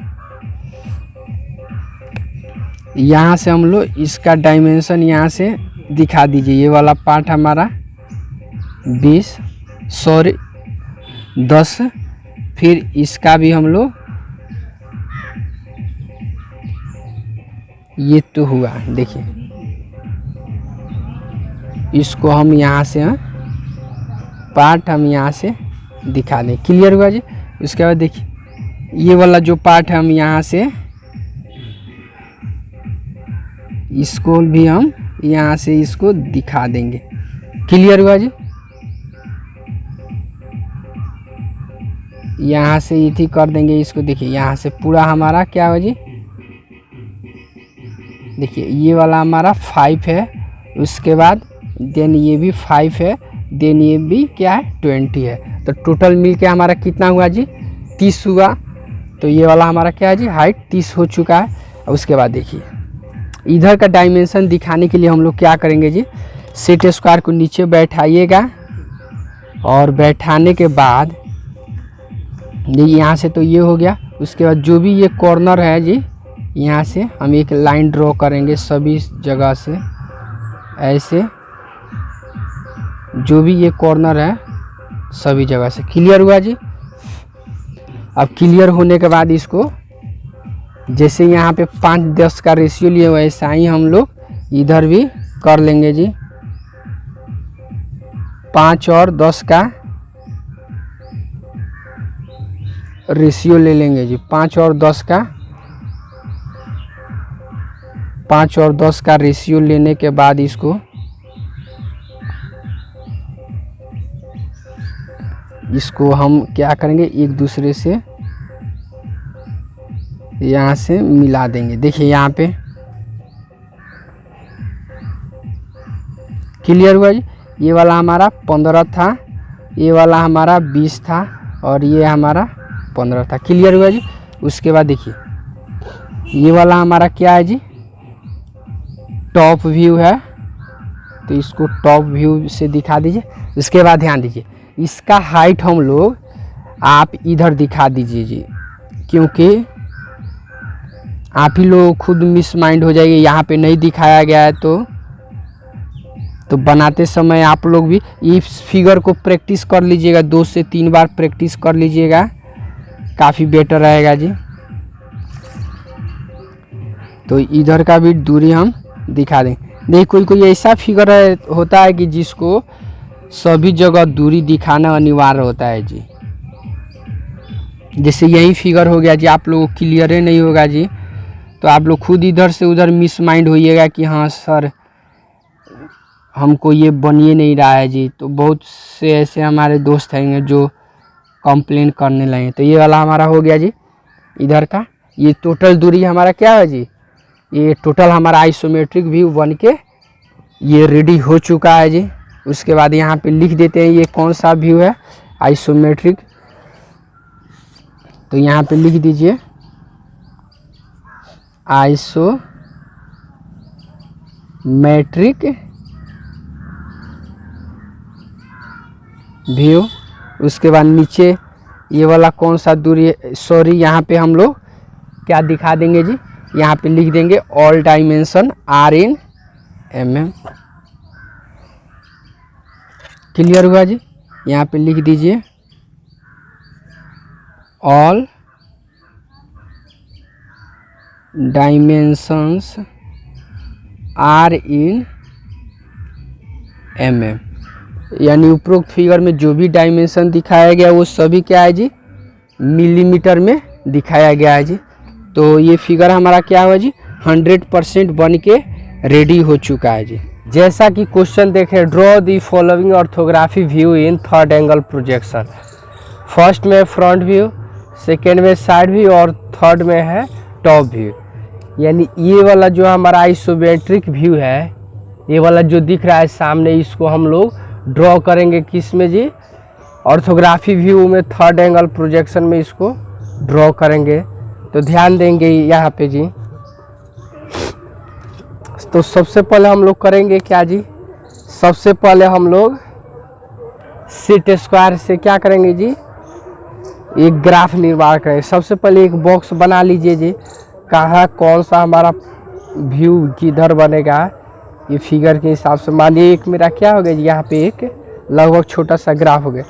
यहाँ से हम लोग इसका डायमेंशन यहाँ से दिखा दीजिए। ये वाला पार्ट हमारा 10, फिर इसका भी हम लोग, ये तो हुआ देखिए, इसको हम यहाँ से पार्ट हम यहाँ से दिखा दें। क्लियर हुआ जी। उसके बाद देखिए ये वाला जो पार्ट है हम यहाँ से इसको भी हम यहाँ से इसको दिखा देंगे। क्लियर हुआ जी। यहाँ से इथी कर देंगे इसको। देखिए यहाँ से पूरा हमारा क्या हो जी, देखिए ये वाला हमारा 5 है, उसके बाद देन ये भी 5 है, देन ये भी क्या है 20 है। तो टोटल मिलके हमारा कितना हुआ जी, 30 हुआ। तो ये वाला हमारा क्या है जी, हाइट 30 हो चुका है। उसके बाद देखिए इधर का डायमेंशन दिखाने के लिए हम लोग क्या करेंगे जी, सेट स्क्वायर को नीचे बैठाइएगा और बैठाने के बाद ये यहाँ से तो ये हो गया। उसके बाद जो भी ये कॉर्नर है जी, यहाँ से हम एक लाइन ड्रॉ करेंगे सभी जगह से ऐसे, जो भी ये कॉर्नर है सभी जगह से। क्लियर हुआ जी। अब क्लियर होने के बाद इसको जैसे यहाँ पे 5:10 का रेशियो लिए वैसा ही हम लोग इधर भी कर लेंगे जी, 5 और 10 का रेशियो ले लेंगे जी। 5 और 10 का रेशियो लेने के बाद इसको हम क्या करेंगे, एक दूसरे से यहाँ से मिला देंगे। देखिए यहाँ पे क्लियर हुआ जी। ये वाला हमारा 15 था, ये वाला हमारा 20 था और ये हमारा 15 था। क्लियर हुआ जी। उसके बाद देखिए ये वाला हमारा क्या है जी, टॉप व्यू है, तो इसको टॉप व्यू से दिखा दीजिए। उसके बाद ध्यान दीजिए इसका हाइट हम लोग आप इधर दिखा दीजिए जी, क्योंकि आप ही लोग खुद मिस माइंड हो जाएगी, यहाँ पे नहीं दिखाया गया है तो बनाते समय आप लोग भी इस फिगर को प्रैक्टिस कर लीजिएगा, 2 से 3 बार प्रैक्टिस कर लीजिएगा, काफ़ी बेटर रहेगा जी। तो इधर का भी दूरी हम दिखा दें। देखिए कोई ऐसा फिगर होता है कि जिसको सभी जगह दूरी दिखाना अनिवार्य होता है जी। जैसे यही फिगर हो गया जी, आप लोगों को क्लियर ही नहीं होगा जी, तो आप लोग खुद इधर से उधर मिस माइंड होइएगा कि हाँ सर हमको ये बन ही नहीं रहा है जी। तो बहुत से ऐसे हमारे दोस्त हैं जो कंप्लेन करने लगे। तो ये वाला हमारा हो गया जी इधर का। ये टोटल दूरी हमारा क्या है जी, ये टोटल हमारा आइसोमेट्रिक व्यू बन के ये रेडी हो चुका है जी। उसके बाद यहाँ पे लिख देते हैं ये कौन सा व्यू है, आइसोमेट्रिक। तो यहाँ पे लिख दीजिए आइसोमेट्रिक व्यू। उसके बाद नीचे ये वाला कौन सा दूरी है, सॉरी यहाँ पे हम लोग क्या दिखा देंगे जी, यहाँ पे लिख देंगे all dimension are in mm। Clear हुआ जी। यहाँ पे लिख दीजिए all dimensions are in mm। यानी उपरोक्त फिगर में जो भी डायमेंशन दिखाया गया वो सभी क्या है जी, मिलीमीटर में दिखाया गया है जी। तो ये फिगर हमारा क्या हुआ जी, 100% बन के रेडी हो चुका है जी। जैसा कि क्वेश्चन देखें, draw the following orthography view in third angle projection. First में फ्रंट व्यू, सेकेंड में साइड व्यू और थर्ड में है टॉप व्यू। यानी ये वाला जो हमारा आइसोमेट्रिक व्यू है, ये वाला जो दिख रहा है सामने, इसको हम लोग ड्रॉ करेंगे किस में जी, ऑर्थोग्राफी व्यू में, थर्ड एंगल प्रोजेक्शन में इसको ड्रॉ करेंगे। तो ध्यान देंगे यहाँ पे जी। तो सबसे पहले हम लोग करेंगे क्या जी, सबसे पहले हम लोग सेट स्क्वायर से क्या करेंगे जी, एक ग्राफ निर्माण करेंगे। सबसे पहले एक बॉक्स बना लीजिए जी, कहाँ कौन सा हमारा व्यू किधर बनेगा ये फिगर के हिसाब से। मानिए एक मेरा क्या हो गया जी, यहाँ पे एक लगभग छोटा सा ग्राफ हो गया।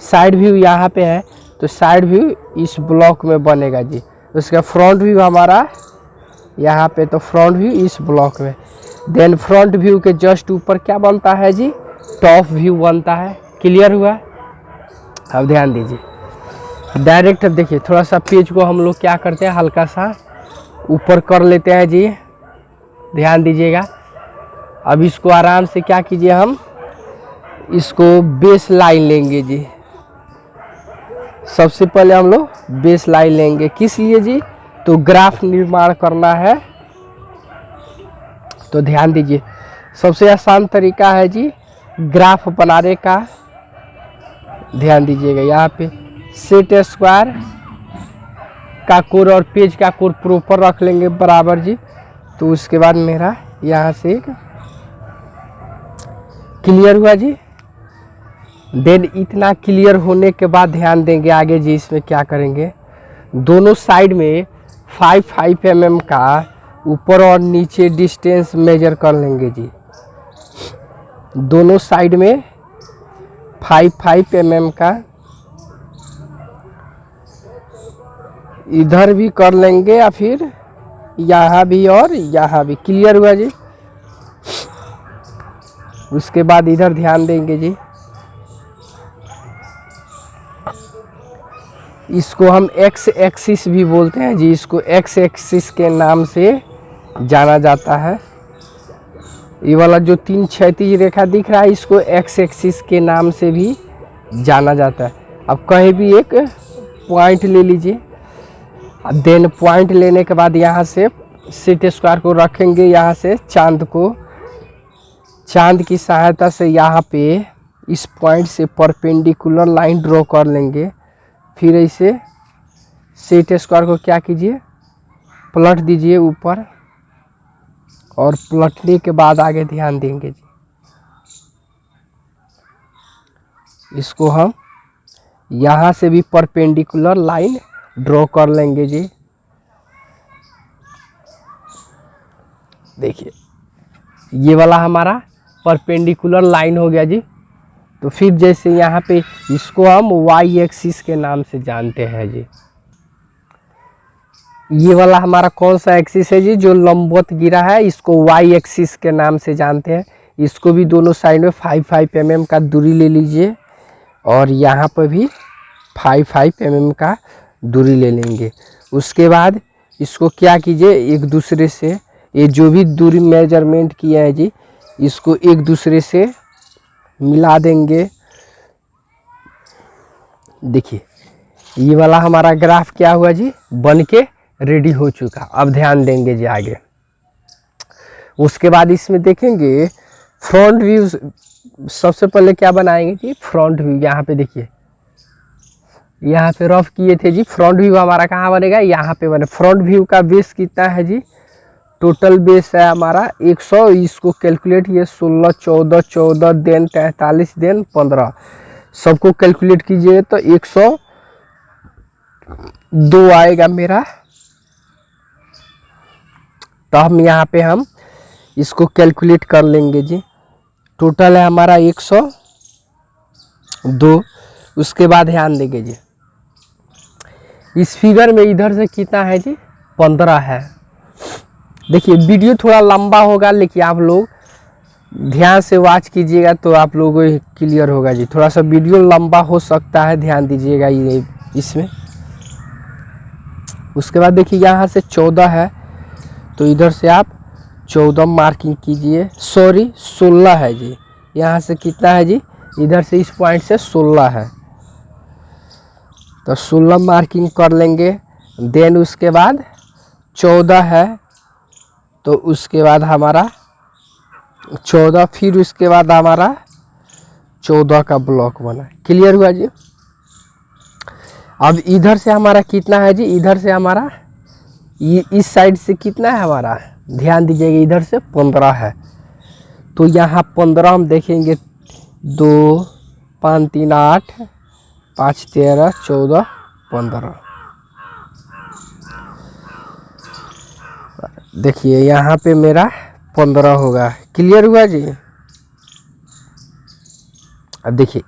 साइड व्यू यहाँ पे है, तो साइड व्यू इस ब्लॉक में बनेगा जी। उसका फ्रंट व्यू हमारा यहाँ पे, तो फ्रंट व्यू इस ब्लॉक में। देन फ्रंट व्यू के जस्ट ऊपर क्या बनता है जी, टॉप व्यू बनता है। क्लियर हुआ। अब ध्यान दीजिए डायरेक्ट। अब देखिए थोड़ा सा पेज को हम लोग क्या करते हैं, हल्का सा ऊपर कर लेते हैं जी, ध्यान दीजिएगा। अब इसको आराम से क्या कीजिए, हम इसको बेस लाइन लेंगे जी। सबसे पहले हम लोग बेस लाइन लेंगे, किस लिए जी, तो ग्राफ निर्माण करना है। तो ध्यान दीजिए सबसे आसान तरीका है जी ग्राफ बनाने का। ध्यान दीजिएगा यहाँ पे सेट स्क्वायर का कोर और पेज का कोर प्रॉपर रख लेंगे बराबर जी। तो उसके बाद मेरा यहाँ से एक क्लियर हुआ जी। देन इतना क्लियर होने के बाद ध्यान देंगे आगे जी, इसमें क्या करेंगे, दोनों साइड में 5 mm का ऊपर और नीचे डिस्टेंस मेजर कर लेंगे जी। दोनों साइड में 5 mm का इधर भी कर लेंगे या फिर यहाँ भी और यहाँ भी। क्लियर हुआ जी। उसके बाद इधर ध्यान देंगे जी, इसको हम एक्स एक्सिस भी बोलते हैं जी। इसको एक्स एक्सिस के नाम से जाना जाता है। ये वाला जो 3 क्षैतिज रेखा दिख रहा है, इसको एक्स एक्सिस के नाम से भी जाना जाता है। अब कहीं भी एक पॉइंट ले लीजिए। देन पॉइंट लेने के बाद यहाँ से सेट स्क्वायर को रखेंगे, यहाँ से चांद को, चांद की सहायता से यहाँ पे इस पॉइंट से परपेंडिकुलर लाइन ड्रॉ कर लेंगे। फिर ऐसे सेट स्क्वायर को क्या कीजिए, पलट दीजिए ऊपर, और पलटने के बाद आगे ध्यान देंगे जी। इसको हम यहाँ से भी परपेंडिकुलर लाइन ड्रॉ कर लेंगे जी। देखिए ये वाला हमारा परपेंडिकुलर लाइन हो गया जी। तो फिर जैसे यहाँ पे इसको हम वाई एक्सिस के नाम से जानते हैं जी। ये वाला हमारा कौन सा एक्सिस है जी, जो लंबवत गिरा है, इसको वाई एक्सिस के नाम से जानते हैं। इसको भी दोनों साइड में 5-5 mm का दूरी ले लीजिए और यहाँ पर भी 5-5 mm का दूरी ले लेंगे। उसके बाद इसको क्या कीजिए, एक दूसरे से ये जो भी दूरी मेजरमेंट किया है जी, इसको एक दूसरे से मिला देंगे। देखिए ये वाला हमारा ग्राफ क्या हुआ जी, बन के रेडी हो चुका। अब ध्यान देंगे जी आगे। उसके बाद इसमें देखेंगे फ्रंट व्यू। सबसे पहले क्या बनाएंगे जी, फ्रंट व्यू। यहाँ पे देखिए, यहाँ पे रफ किए थे जी। फ्रंट व्यू हमारा कहाँ बनेगा, यहाँ पे बने। फ्रंट व्यू का बेस कितना है जी, टोटल बेस है हमारा 100। इसको कैलकुलेट ये 16, 14, 14 देन 43 देन 15, सबको कैलकुलेट कीजिए तो 102 आएगा मेरा। तो हम यहाँ पे हम इसको कैलकुलेट कर लेंगे जी। टोटल है हमारा 102। उसके बाद ध्यान देंगे जी, इस फिगर में इधर से कितना है जी, 15 है। देखिए वीडियो थोड़ा लंबा होगा, लेकिन आप लोग ध्यान से वॉच कीजिएगा तो आप लोगों को क्लियर होगा जी। थोड़ा सा वीडियो लंबा हो सकता है, ध्यान दीजिएगा ये इसमें। उसके बाद देखिए यहाँ से 14 है तो इधर से आप 14 मार्किंग कीजिए। सॉरी 16 है जी। यहाँ से कितना है जी, इधर से इस पॉइंट से 16 है तो 16 मार्किंग कर लेंगे। देन उसके बाद 14 है तो उसके बाद हमारा 14, फिर उसके बाद हमारा 14 का ब्लॉक बना। क्लियर हुआ जी। अब इधर से हमारा कितना है जी, इधर से हमारा ये इस साइड से कितना है हमारा, ध्यान दीजिएगा, इधर से 15 है तो यहाँ 15 हम देखेंगे। 2, 5, 3, 8, 5, 13, 14, 15। देखिए यहाँ पे मेरा 15 होगा। क्लियर हुआ जी। अब देखिए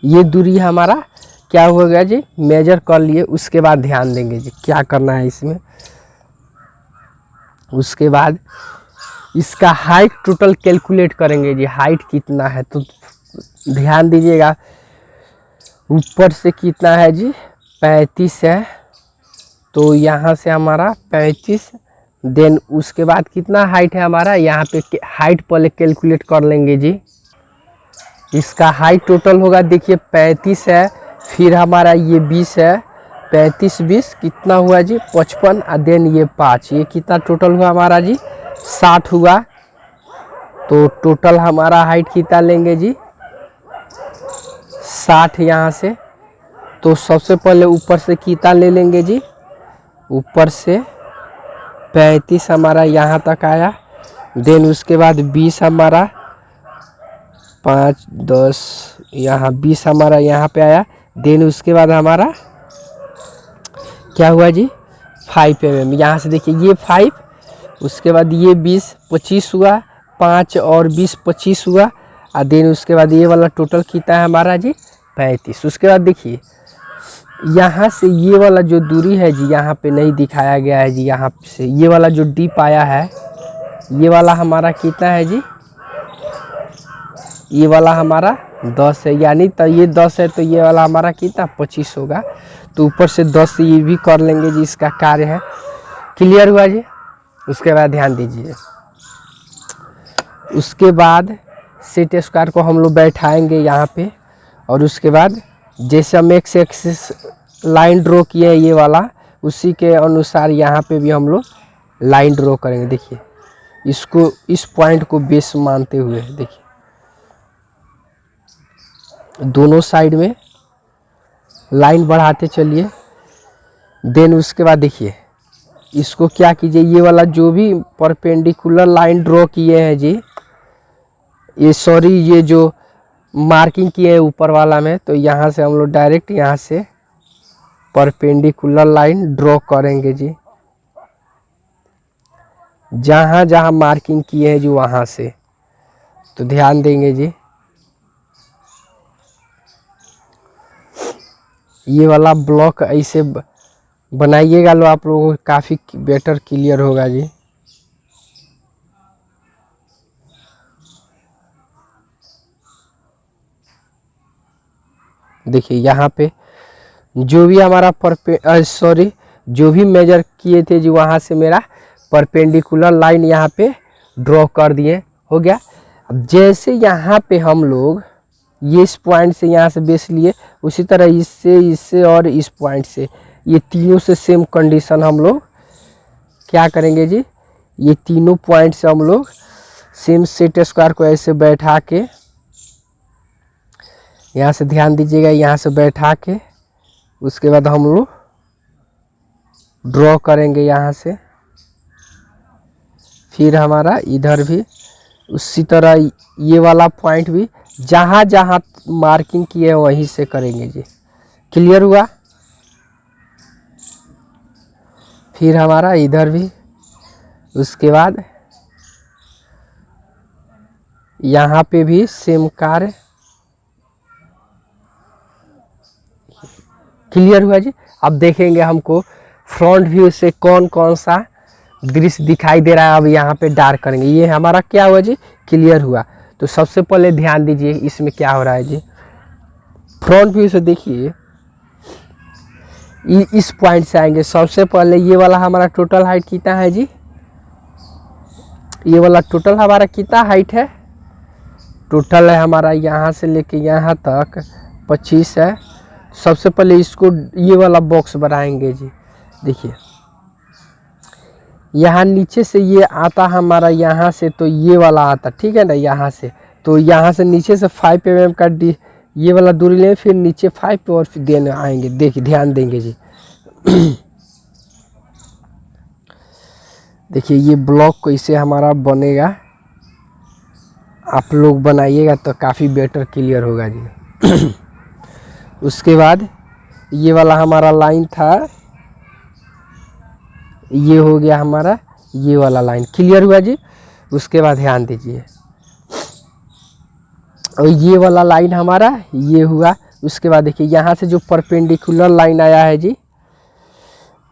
ये दूरी हमारा क्या होगा जी, मेजर कर लिए। उसके बाद ध्यान देंगे जी क्या करना है इसमें। उसके बाद इसका हाइट टोटल कैलकुलेट करेंगे जी, हाइट कितना है। तो ध्यान दीजिएगा, ऊपर से कितना है जी, 35 है तो यहाँ से हमारा 35। देन उसके बाद कितना हाइट है हमारा, यहाँ पे हाइट पहले कैलकुलेट कर लेंगे जी। इसका हाइट टोटल होगा, देखिए 35 है, फिर हमारा ये 20 है। 35, 20 कितना हुआ जी, 55। और देन ये 5, ये कितना टोटल हुआ हमारा जी, 60 हुआ। तो टोटल हमारा हाइट कितना लेंगे जी, 60 यहाँ से। तो सबसे पहले ऊपर से कितना ले लेंगे जी, ऊपर से 35 हमारा यहाँ तक आया। देन उसके बाद 20 हमारा, 5, 10, यहाँ 20 हमारा यहाँ पे आया। देन उसके बाद हमारा क्या हुआ जी, 5 mm। यहाँ से देखिए ये 5, उसके बाद ये 20, 25 हुआ। 5 और 20, 25 हुआ। और देन उसके बाद ये वाला टोटल कितना है हमारा जी, 35। उसके बाद देखिए यहाँ से ये वाला जो दूरी है जी, यहाँ पे नहीं दिखाया गया है जी। यहाँ से ये वाला जो डीप आया है, ये वाला हमारा कितना है जी, ये वाला हमारा 10 है। यानी तो ये 10 है तो ये वाला हमारा कितना, 25 होगा। तो ऊपर से 10 से ये भी कर लेंगे जी, इसका कार्य है। क्लियर हुआ जी। उसके बाद ध्यान दीजिए, उसके बाद सेट स्क्वायर को हम लोग बैठाएंगे यहाँ पे। और उसके बाद जैसे हम एक्स एक्सिस लाइन ड्रॉ किए हैं ये वाला, उसी के अनुसार यहाँ पे भी हम लोग लाइन ड्रॉ करेंगे। देखिए इसको, इस पॉइंट को बेस मानते हुए देखिए दोनों साइड में लाइन बढ़ाते चलिए। देन उसके बाद देखिए इसको क्या कीजिए, ये वाला जो भी परपेंडिकुलर लाइन ड्रॉ किए हैं जी, ये सॉरी ये जो मार्किंग किए हैं ऊपर वाला में, तो यहाँ से हम लोग डायरेक्ट यहाँ से परपेंडिकुलर लाइन ड्रॉ करेंगे जी। जहाँ जहाँ मार्किंग किए हैं जी वहाँ से, तो ध्यान देंगे जी। ये वाला ब्लॉक ऐसे बनाइएगा लो, आप लोगों को काफ़ी बेटर क्लियर होगा जी। देखिए यहाँ पे जो भी हमारा जो भी मेजर किए थे जी वहाँ से मेरा परपेंडिकुलर लाइन यहाँ पे ड्रॉ कर दिए, हो गया। अब जैसे यहाँ पे हम लोग ये इस पॉइंट से यहाँ से बेस लिए, उसी तरह इससे और इस पॉइंट से, ये तीनों से सेम कंडीशन हम लोग क्या करेंगे जी, ये तीनों पॉइंट से हम लोग सेम सेट स्क्वायर को ऐसे बैठा के, यहाँ से ध्यान दीजिएगा, यहाँ से बैठा के उसके बाद हम लोग ड्रॉ करेंगे यहाँ से। फिर हमारा इधर भी उसी तरह ये वाला पॉइंट भी जहाँ जहाँ मार्किंग किए है वहीं से करेंगे जी। क्लियर हुआ? फिर हमारा इधर भी, उसके बाद यहाँ पे भी सेम कार्य। क्लियर हुआ जी? अब देखेंगे हमको फ्रंट व्यू से कौन कौन सा दृश्य दिखाई दे रहा है। अब यहाँ पे डार्क करेंगे, ये हमारा क्या हुआ जी, क्लियर हुआ। तो सबसे पहले ध्यान दीजिए इसमें क्या हो रहा है जी। फ्रंट व्यू से देखिए, इस पॉइंट से आएंगे। सबसे पहले ये वाला हमारा टोटल हाइट कितना है जी, ये वाला टोटल हमारा कितना हाइट है, टोटल है हमारा यहाँ से लेके यहाँ तक 25 है। सबसे पहले इसको ये वाला बॉक्स बनाएंगे जी। देखिए यहाँ नीचे से ये आता हमारा यहाँ से, तो ये वाला आता, ठीक है ना, यहाँ से। तो यहाँ से नीचे से 5 mm का ये वाला दूरी लें, फिर नीचे 5 पे और फिर देने आएंगे। देखिए ध्यान देंगे जी। देखिए ये ब्लॉक कैसे हमारा बनेगा, आप लोग बनाइएगा तो काफ़ी बेटर क्लियर होगा जी। उसके बाद ये वाला हमारा लाइन था, ये हो गया हमारा ये वाला लाइन। क्लियर हुआ जी? उसके बाद ध्यान दीजिए, और ये वाला लाइन हमारा ये हुआ। उसके बाद देखिए यहाँ से जो परपेंडिकुलर लाइन आया है जी,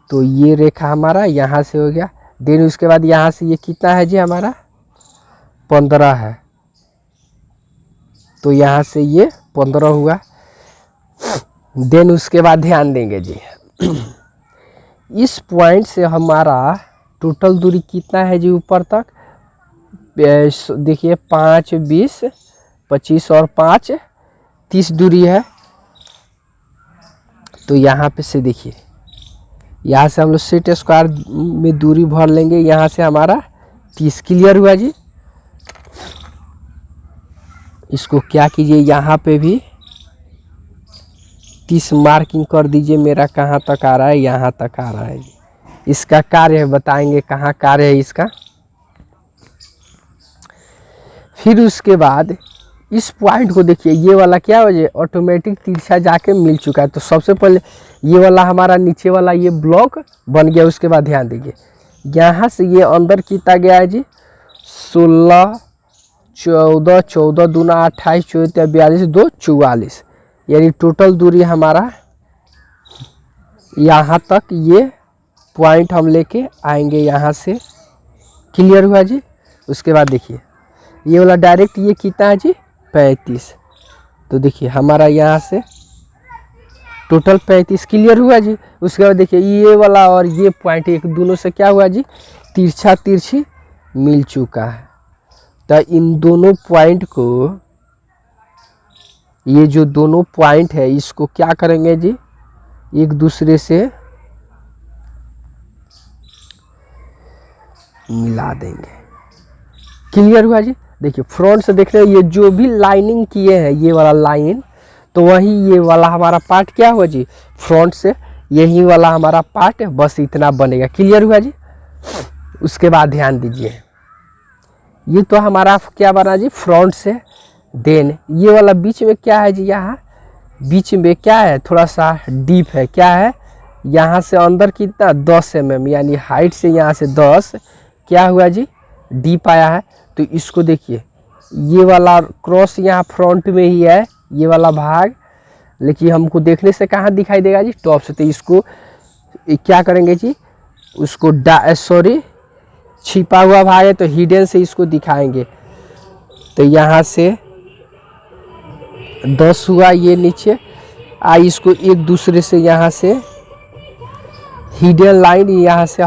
तो ये रेखा हमारा यहाँ से हो गया। देन उसके बाद यहाँ से ये कितना है जी हमारा 15 है, तो यहाँ से ये 15 हुआ। देन उसके बाद ध्यान देंगे जी, इस पॉइंट से हमारा टोटल दूरी कितना है जी ऊपर तक, देखिए 5, 20, 25 और 5, 30 दूरी है। तो यहाँ पे से देखिए, यहाँ से हम लोग सेट स्क्वायर में दूरी भर लेंगे, यहाँ से हमारा 30। क्लियर हुआ जी? इसको क्या कीजिए, यहाँ पे भी 30 मार्किंग कर दीजिए। मेरा कहाँ तक आ रहा है, यहाँ तक आ रहा है जी। इसका कार्य बताएंगे, कहाँ कार्य है इसका। फिर उसके बाद इस पॉइंट को देखिए, ये वाला क्या हो जाए, ऑटोमेटिक तिरछा जाके मिल चुका है। तो सबसे पहले ये वाला हमारा नीचे वाला ये ब्लॉक बन गया। उसके बाद ध्यान दीजिए, यहाँ से ये अंदर कितना गया है जी, 16, 14, 14 दूना 28, 14, 42, 2, 44, यानी टोटल दूरी हमारा यहाँ तक ये पॉइंट हम लेके आएंगे यहाँ से। क्लियर हुआ जी? उसके बाद देखिए ये वाला डायरेक्ट ये कितना है जी 35। तो देखिए हमारा यहाँ से टोटल 35। क्लियर हुआ जी? उसके बाद देखिए ये वाला और ये पॉइंट एक दोनों से क्या हुआ जी, तिरछा तिरछी मिल चुका है। तो इन दोनों पॉइंट को, ये जो दोनों पॉइंट है इसको क्या करेंगे जी, एक दूसरे से मिला देंगे। क्लियर हुआ जी? देखिए फ्रंट से देख रहे हैं, ये जो भी लाइनिंग किए हैं ये वाला लाइन, तो वही ये वाला हमारा पार्ट क्या हुआ जी, फ्रंट से यही वाला हमारा पार्ट, बस इतना बनेगा। क्लियर हुआ जी? उसके बाद ध्यान दीजिए, ये तो हमारा क्या बना जी फ्रंट से। देन ये वाला बीच में क्या है जी, यहाँ बीच में क्या है, थोड़ा सा डीप है। क्या है, यहाँ से अंदर कितना 10 mm, यानी हाइट से यहाँ से 10 क्या हुआ जी, डीप आया है। तो इसको देखिए, ये वाला क्रॉस यहाँ फ्रंट में ही है ये वाला भाग, लेकिन हमको देखने से कहाँ दिखाई देगा जी, टॉप से। तो इसको क्या करेंगे जी, उसको छिपा हुआ भाग है तो हिडन से इसको दिखाएंगे। तो यहाँ से 10 हुआ ये नीचे, आई इसको एक दूसरे से यहाँ से हिडन लाइन यहाँ से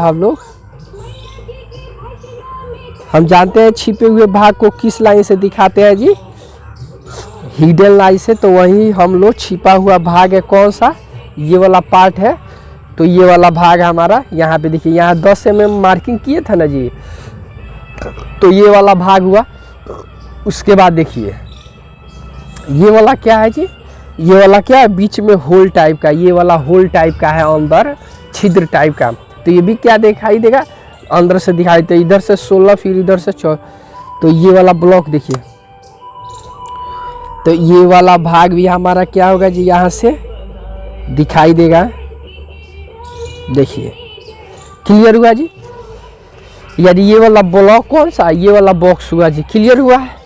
हम जानते हैं छिपे हुए भाग को किस लाइन से दिखाते हैं जी, हिडन लाइन से। तो वही हम लोग छिपा हुआ भाग है कौन सा, ये वाला पार्ट है। तो ये वाला भाग हमारा यहाँ पे देखिए, यहाँ 10 mm मार्किंग किए थे ना जी, तो ये वाला भाग हुआ। उसके बाद देखिए ये वाला क्या है जी, ये वाला क्या है, बीच में होल टाइप का, ये वाला होल टाइप का है, अंदर छिद्र टाइप का। तो ये भी क्या दिखाई देगा, अंदर से दिखाई देता है। इधर से 16 फिर इधर से 14। तो ये वाला ब्लॉक देखिए, तो ये वाला भाग भी हमारा क्या होगा जी, यहाँ से दिखाई देगा। देखिए क्लियर हुआ जी, यानी ये वाला ब्लॉक कौन सा, ये वाला बॉक्स हुआ जी, क्लियर हुआ है।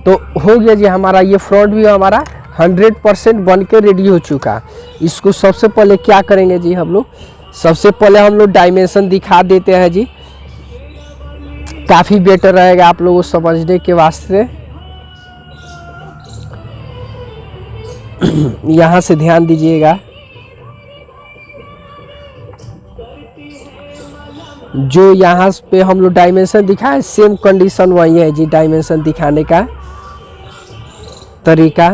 तो हो गया जी हमारा ये फ्रंट व्यू हमारा 100% बन के रेडी हो चुका। इसको सबसे पहले क्या करेंगे जी हम लोग, सबसे पहले हम लोग डायमेंशन दिखा देते हैं जी, काफ़ी बेटर रहेगा आप लोगों को समझने के वास्ते। यहाँ से ध्यान दीजिएगा, जो यहाँ पे हम लोग डायमेंशन दिखाए सेम कंडीशन वही है जी, डायमेंशन दिखाने का तरीका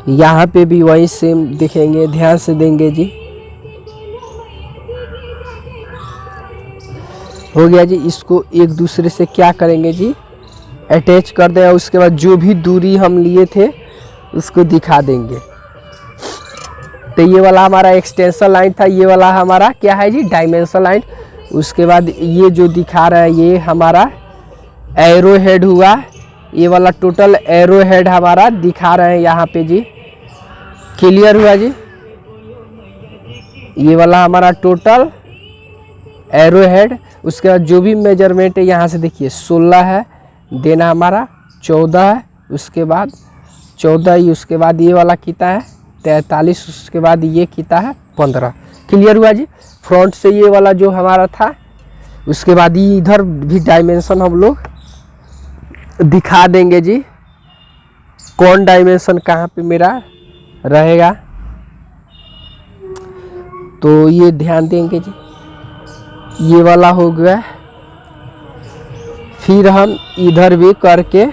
यहाँ पे भी वही सेम दिखेंगे, ध्यान से देंगे जी। हो गया जी, इसको एक दूसरे से क्या करेंगे जी, अटैच कर दें। उसके बाद जो भी दूरी हम लिए थे उसको दिखा देंगे। तो ये वाला हमारा एक्सटेंशन लाइन था, ये वाला हमारा क्या है जी, डायमेंशन लाइन। उसके बाद ये जो दिखा रहा है ये हमारा एरो हेड हुआ, ये वाला टोटल एरो हेड हमारा दिखा रहे हैं यहाँ पे जी, क्लियर हुआ जी। ये वाला हमारा टोटल एरो हेड। उसके बाद जो भी मेजरमेंट है यहाँ से देखिए 16 है, देना हमारा 14 है, उसके बाद 14 ही, उसके बाद ये वाला कितना है 43, उसके बाद ये कितना है 15। क्लियर हुआ जी। फ्रंट से ये वाला जो हमारा था, उसके बाद ये इधर भी डायमेंशन हम लोग दिखा देंगे जी, कौन डायमेंशन कहाँ पे मेरा रहेगा। तो ये ध्यान देंगे जी, ये वाला हो गया। फिर हम इधर भी करके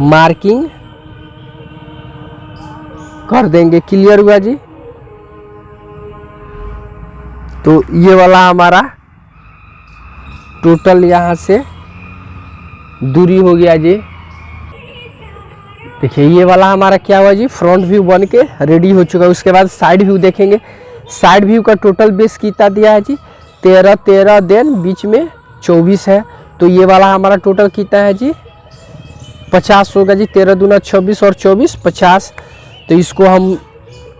मार्किंग कर देंगे, क्लियर हुआ जी। तो ये वाला हमारा टोटल यहाँ से दूरी हो गया जी। देखिए ये वाला हमारा क्या हुआ जी, फ्रंट व्यू बन के रेडी हो चुका है। उसके बाद साइड व्यू देखेंगे, साइड व्यू का टोटल बेस कितना दिया है जी, 13 देन बीच में 24 है। तो ये वाला हमारा टोटल कितना है जी, 50 होगा जी, 13 दूना 26 और 24 50। तो इसको हम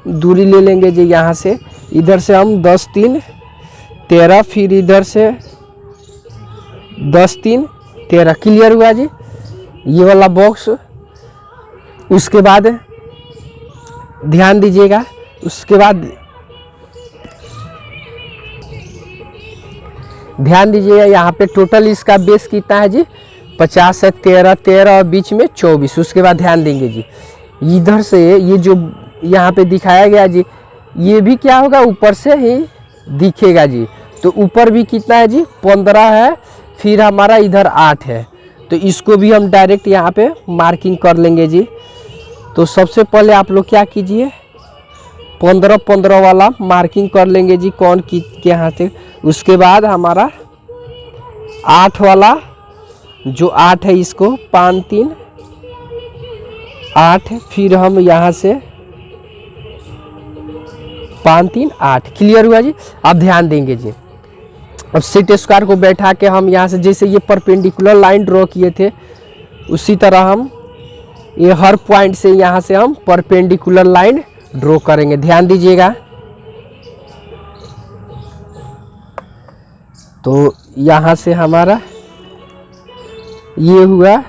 दूरी ले लेंगे जी, यहाँ से इधर से हम 10 3 13, फिर इधर से 10 3 13। क्लियर हुआ जी ये वाला बॉक्स। उसके बाद ध्यान दीजिएगा, उसके बाद ध्यान दीजिएगा यहाँ पे टोटल इसका बेस कितना है जी, 50 है, 13 और बीच में 24। उसके बाद ध्यान देंगे जी, इधर से ये जो यहाँ पे दिखाया गया जी, ये भी क्या होगा ऊपर से ही दिखेगा जी। तो ऊपर भी कितना है जी 15 है, फिर हमारा इधर 8 है। तो इसको भी हम डायरेक्ट यहाँ पे मार्किंग कर लेंगे जी। तो सबसे पहले आप लोग क्या कीजिए, 15 वाला मार्किंग कर लेंगे जी, कौन की यहाँ से। उसके बाद हमारा 8 वाला जो 8 है, इसको 5 3 8, फिर हम यहाँ से 5 3 8। क्लियर हुआ जी। अब ध्यान देंगे जी, अब सेट स्क्वायर को बैठा के हम यहाँ से जैसे ये परपेंडिकुलर लाइन ड्रॉ किए थे, उसी तरह हम ये हर पॉइंट से यहाँ से हम परपेंडिकुलर लाइन ड्रॉ करेंगे। ध्यान दीजिएगा। तो यहाँ से हमारा ये हुआ,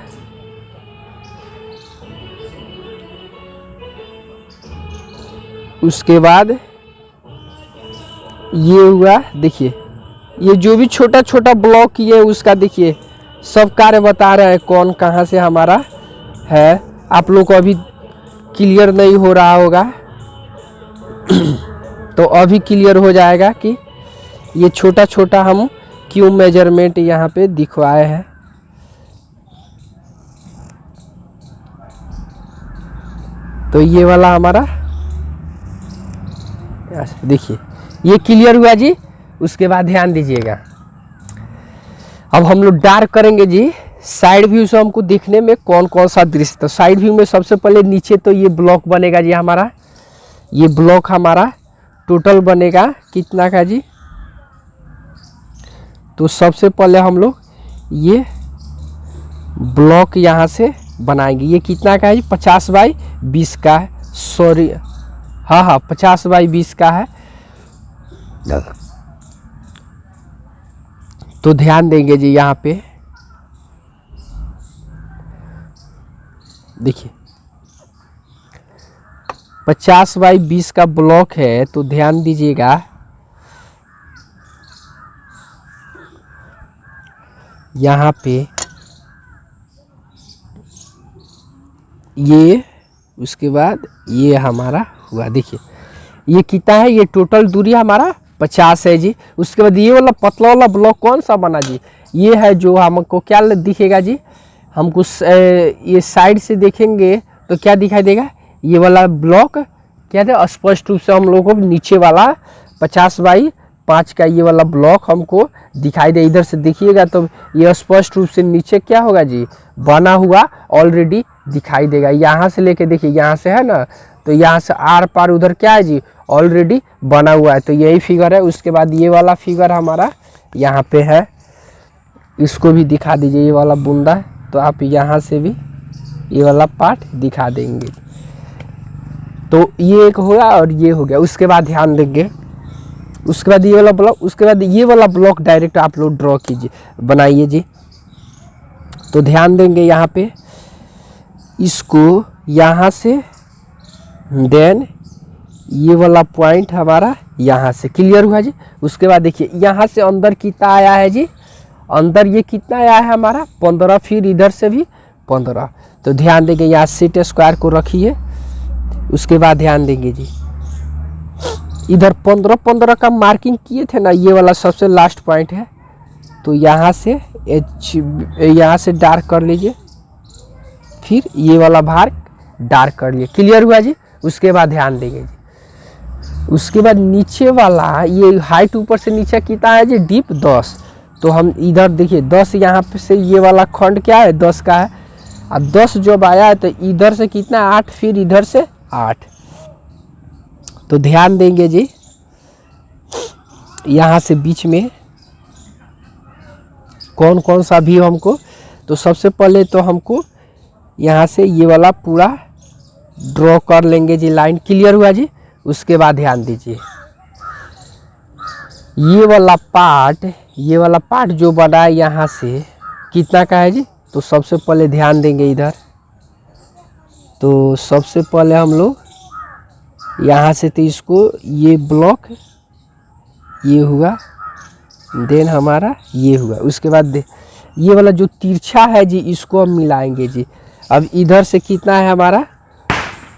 उसके बाद ये हुआ। देखिए ये जो भी छोटा छोटा ब्लॉक किए उसका देखिए सब कार्य बता रहा है, कौन कहाँ से हमारा है, आप लोग को अभी क्लियर नहीं हो रहा होगा तो अभी क्लियर हो जाएगा कि ये छोटा छोटा हम क्यों मेजरमेंट यहाँ पे दिखवाए हैं। तो ये वाला हमारा देखिए ये क्लियर हुआ जी। उसके बाद ध्यान दीजिएगा, अब हम लोग डार्क करेंगे जी साइड व्यू से हमको देखने में कौन कौन सा दृश्य। तो साइड व्यू में सबसे पहले नीचे तो ये ब्लॉक बनेगा जी हमारा, ये ब्लॉक हमारा टोटल बनेगा कितना का जी। तो सबसे पहले हम लोग ये ब्लॉक यहाँ से बनाएंगे। ये कितना का है जी, 50 बाई 20 का है, सॉरी हाँ 50 बाई 20 का है। तो ध्यान देंगे जी यहाँ पे देखिए 50 बाई 20 का ब्लॉक है। तो ध्यान दीजिएगा यहाँ पे ये, उसके बाद ये हमारा हुआ। देखिए ये कितना है, ये टोटल दूरी हमारा 50 है जी। उसके बाद ये वाला पतला वाला ब्लॉक कौन सा बना जी, ये है जो हमको क्या दिखेगा जी, हमको ये साइड से देखेंगे तो क्या दिखाई देगा, ये वाला ब्लॉक क्या है स्पष्ट रूप से हम लोगों को नीचे वाला 50 बाई 5 का ये वाला ब्लॉक हमको दिखाई दे। इधर से देखिएगा तो ये स्पष्ट रूप से नीचे क्या होगा जी, बना हुआ ऑलरेडी दिखाई देगा। यहाँ से लेके देखिए यहाँ से है ना, तो यहाँ से आर पार उधर क्या है जी ऑलरेडी बना हुआ है। तो यही फिगर है। उसके बाद ये वाला फिगर हमारा यहाँ पे है, इसको भी दिखा दीजिए, ये वाला बूंदा है तो आप यहाँ से भी ये वाला पार्ट दिखा देंगे। तो ये एक होगा और ये हो गया। उसके बाद ध्यान देंगे, उसके बाद ये वाला ब्लॉक, उसके बाद ये वाला ब्लॉक डायरेक्ट आप लोग ड्रॉ कीजिए, बनाइए जी। तो ध्यान देंगे यहाँ पे, इसको यहाँ से देन ये वाला पॉइंट हमारा यहाँ से क्लियर हुआ जी। उसके बाद देखिए यहाँ से अंदर कितना आया है जी, अंदर ये कितना आया है हमारा 15, फिर इधर से भी 15। तो ध्यान देंगे यहाँ सेट स्क्वायर को रखिए। उसके बाद ध्यान देंगे जी इधर 15 का मार्किंग किए थे ना, ये वाला सबसे लास्ट पॉइंट है। तो यहाँ से यहाँ से डार्क कर लीजिए, फिर ये वाला भाग डार्क कर लिए, क्लियर हुआ जी। उसके बाद ध्यान देंगे जी, उसके बाद नीचे वाला ये हाइट ऊपर से नीचे कितना है जी, डीप 10। तो हम इधर देखिए 10 यहाँ पे से ये वाला खंड क्या है 10 का है। अब 10 जब आया है तो इधर से कितना 8, फिर इधर से 8। तो ध्यान देंगे जी यहाँ से बीच में कौन कौन सा भी हमको। तो सबसे पहले तो हमको यहाँ से ये वाला पूरा ड्रॉ कर लेंगे जी, लाइन क्लियर हुआ जी। उसके बाद ध्यान दीजिए ये वाला पार्ट जो बना है यहाँ से कितना का है जी। तो सबसे पहले ध्यान देंगे इधर, तो सबसे पहले हम लोग यहाँ से तो इसको ये ब्लॉक ये हुआ, देन हमारा ये हुआ। उसके बाद ये वाला जो तिरछा है जी इसको हम मिलाएंगे जी। अब इधर से कितना है हमारा,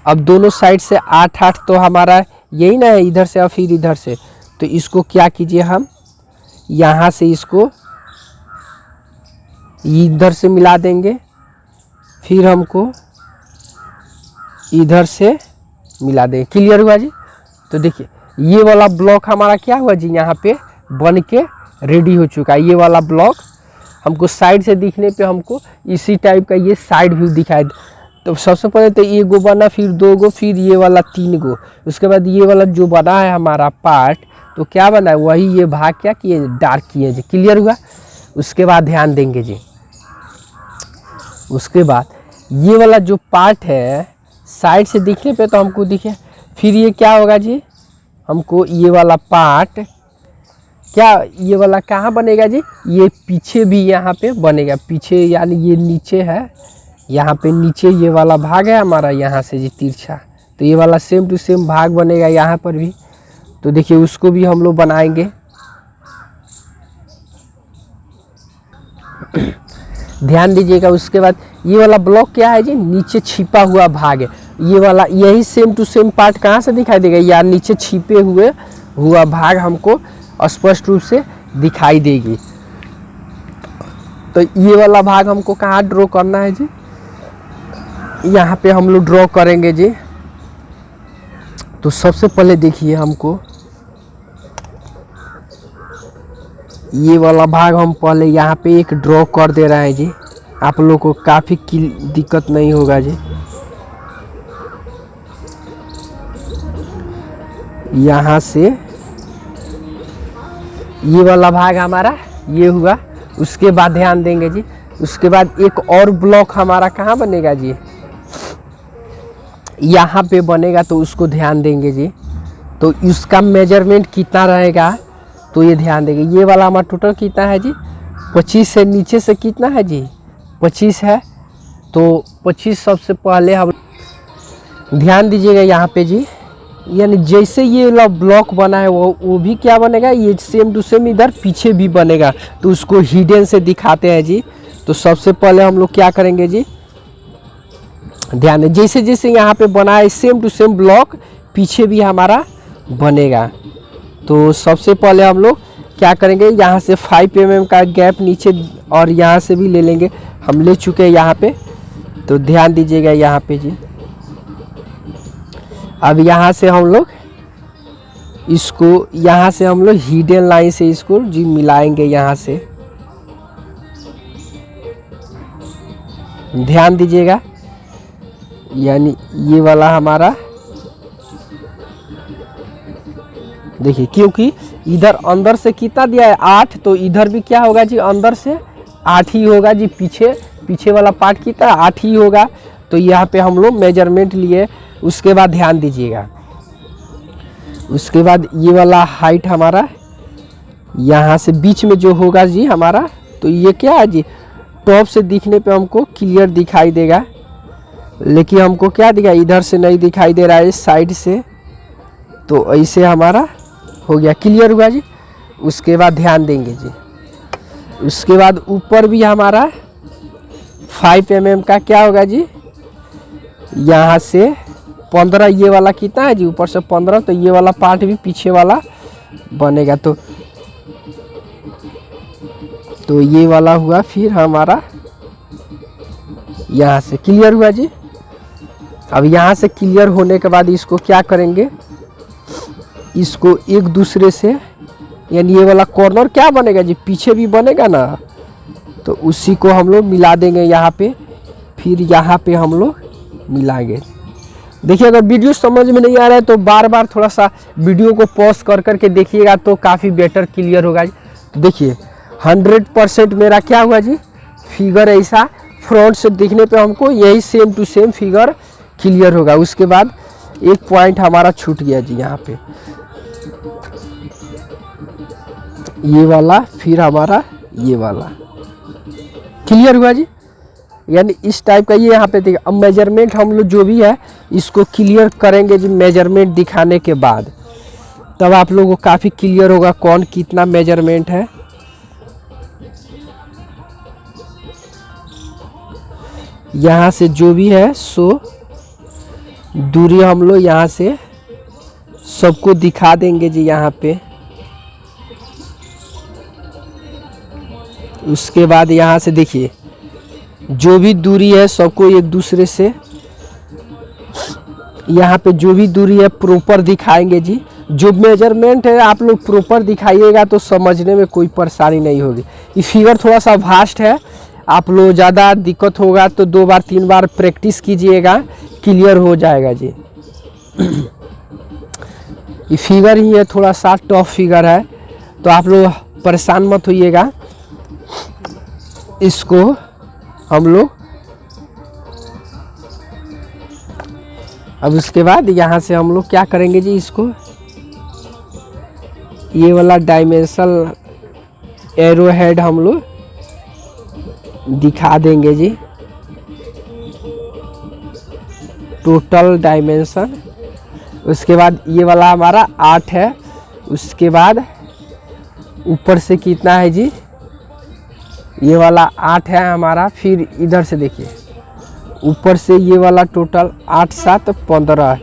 अब दोनों साइड से 8 तो हमारा यही ना है इधर से और फिर इधर से। तो इसको क्या कीजिए, हम यहाँ से इसको इधर से मिला देंगे, फिर हमको इधर से मिला देंगे, क्लियर हुआ जी। तो देखिए ये वाला ब्लॉक हमारा क्या हुआ जी, यहाँ पे बन के रेडी हो चुका है। ये वाला ब्लॉक हमको साइड से दिखने पे हमको इसी टाइप का ये साइड व्यू दिखाई। तो सबसे पहले तो ये गो बना, फिर 2 गो, फिर ये वाला 3 गो। उसके बाद ये वाला जो बना है हमारा पार्ट, तो क्या बना है वही ये भाग क्या किए डार्क किए जी, क्लियर हुआ। उसके बाद ध्यान देंगे जी, उसके बाद ये वाला जो पार्ट है साइड से दिखने पे तो हमको दिखे, फिर ये क्या होगा जी, हमको ये वाला पार्ट क्या ये वाला कहाँ बनेगा जी, ये पीछे भी यहाँ पे बनेगा, पीछे यानी ये नीचे है, यहाँ पे नीचे ये वाला भाग है हमारा यहाँ से जी तिरछा। तो ये वाला सेम टू सेम भाग बनेगा यहाँ पर भी। तो देखिए उसको भी हम लोग बनाएंगे। ध्यान दीजिएगा। उसके बाद ये वाला ब्लॉक क्या है जी, नीचे छिपा हुआ भाग है। ये वाला यही सेम टू सेम पार्ट कहाँ से दिखाई देगा, यार नीचे छिपे हुआ भाग हमको स्पष्ट रूप से दिखाई देगी। तो ये वाला भाग हमको कहाँ ड्रॉ करना है जी, यहाँ पे हम लोग ड्रॉ करेंगे जी। तो सबसे पहले देखिए हमको ये वाला भाग हम पहले यहाँ पे एक ड्रॉ कर दे रहे हैं जी, आप लोगों को काफ़ी दिक्कत नहीं होगा जी। यहाँ से ये वाला भाग हमारा ये हुआ। उसके बाद ध्यान देंगे जी, उसके बाद एक और ब्लॉक हमारा कहाँ बनेगा जी, यहाँ पे बनेगा। तो उसको ध्यान देंगे जी। तो इसका मेजरमेंट कितना रहेगा तो ये ध्यान देंगे। ये वाला हमारा टोटल कितना है जी, 25 से नीचे से कितना है जी, 25 है। तो 25 सबसे पहले हम ध्यान दीजिएगा यहाँ पे जी, यानी जैसे ये वाला ब्लॉक बना है वो भी क्या बनेगा, ये सेम टू सेम इधर पीछे भी बनेगा। तो उसको हिडन से दिखाते हैं जी। तो सबसे पहले हम लोग क्या करेंगे जी, ध्यान दें, जैसे जैसे यहाँ पे बना है सेम टू सेम ब्लॉक पीछे भी हमारा बनेगा। तो सबसे पहले हम लोग क्या करेंगे, यहाँ से 5 mm का गैप नीचे और यहाँ से भी ले लेंगे। हम ले चुके हैं यहाँ पे, तो ध्यान दीजिएगा यहाँ पे जी। अब यहाँ से हम लोग इसको, यहाँ से हम लोग हिडन लाइन से इसको जी मिलाएंगे यहाँ से। ध्यान दीजिएगा, यानी ये वाला हमारा देखिए, क्योंकि इधर अंदर से कितना दिया है 8, तो इधर भी क्या होगा जी, अंदर से 8 ही होगा जी। पीछे वाला पार्ट कितना 8 ही होगा। तो यहाँ पे हम लोग मेजरमेंट लिए। उसके बाद ध्यान दीजिएगा, उसके बाद ये वाला हाइट हमारा यहाँ से बीच में जो होगा जी हमारा, तो ये क्या है जी, टॉप से दिखने पे हमको क्लियर दिखाई देगा, लेकिन हमको क्या दिखा, इधर से नहीं दिखाई दे रहा है, साइड से। तो ऐसे हमारा हो गया, क्लियर हुआ जी। उसके बाद ध्यान देंगे जी, उसके बाद ऊपर भी हमारा 5 mm का क्या होगा जी, यहाँ से 15, ये वाला कितना है जी, ऊपर से 15। तो ये वाला पार्ट भी पीछे वाला बनेगा। तो ये वाला हुआ, फिर हमारा यहाँ से क्लियर हुआ जी। अब यहाँ से क्लियर होने के बाद इसको क्या करेंगे, इसको एक दूसरे से, यानी ये वाला कॉर्नर क्या बनेगा जी, पीछे भी बनेगा ना, तो उसी को हम लोग मिला देंगे यहाँ पे। फिर यहाँ पे हम लोग मिलाएंगे। देखिए, अगर वीडियो समझ में नहीं आ रहा है तो बार बार थोड़ा सा वीडियो को पॉज कर करके देखिएगा, तो काफ़ी बेटर क्लियर होगा जी। तो देखिए 100% मेरा क्या हुआ जी, फिगर ऐसा फ्रंट से दिखने पे हमको यही same to same figure clear होगा। उसके बाद एक पॉइंट हमारा छूट गया जी, यहाँ पे ये वाला, फिर हमारा ये वाला क्लियर हुआ जी। यानी इस टाइप का ये यहाँ पे देखिए। अब मेजरमेंट हम लोग जो भी है इसको क्लियर करेंगे जी, मेजरमेंट दिखाने के बाद तब आप लोगों को काफ़ी क्लियर होगा कौन कितना मेजरमेंट है। यहाँ से जो भी है सो दूरी हम लोग यहाँ से सबको दिखा देंगे जी यहाँ पे। उसके बाद यहाँ से देखिए जो भी दूरी है सबको एक दूसरे से यहाँ पे जो भी दूरी है प्रॉपर दिखाएंगे जी। जो मेजरमेंट है आप लोग प्रॉपर दिखाइएगा तो समझने में कोई परेशानी नहीं होगी। ये फिगर थोड़ा सा वास्ट है, आप लोग ज़्यादा दिक्कत होगा तो 2 बार 3 बार प्रैक्टिस कीजिएगा, क्लियर हो जाएगा जी। ये फिगर ही है, थोड़ा सा टफ फिगर है तो आप लोग परेशान मत होइएगा। इसको हम लोग अब उसके बाद यहाँ से हम लोग क्या करेंगे जी, इसको ये वाला डायमेंशनल एरो हेड हम लोग दिखा देंगे जी, टोटल डायमेंशन। उसके बाद ये वाला हमारा 8 है। उसके बाद ऊपर से कितना है जी, ये वाला 8 है हमारा। फिर इधर से देखिए ऊपर से ये वाला टोटल 8 7 15,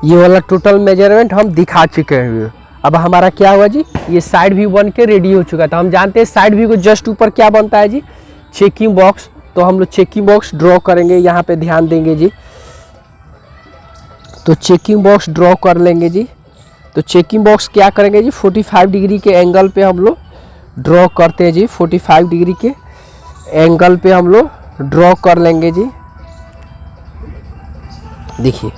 ये वाला टोटल मेजरमेंट हम दिखा चुके हैं। अब हमारा क्या हुआ जी, ये साइड व्यू बन के रेडी हो चुका था। हम जानते हैं साइड व्यू को जस्ट ऊपर क्या बनता है जी, चेकिंग बॉक्स। तो हम लोग चेकिंग बॉक्स ड्रॉ करेंगे, यहाँ पे ध्यान देंगे जी। तो चेकिंग बॉक्स ड्रॉ कर लेंगे जी। तो चेकिंग बॉक्स क्या करेंगे जी, 45 डिग्री के एंगल पे हम लोग ड्रॉ करते हैं जी। 45 डिग्री के एंगल पे हम लोग ड्रॉ कर लेंगे जी। देखिए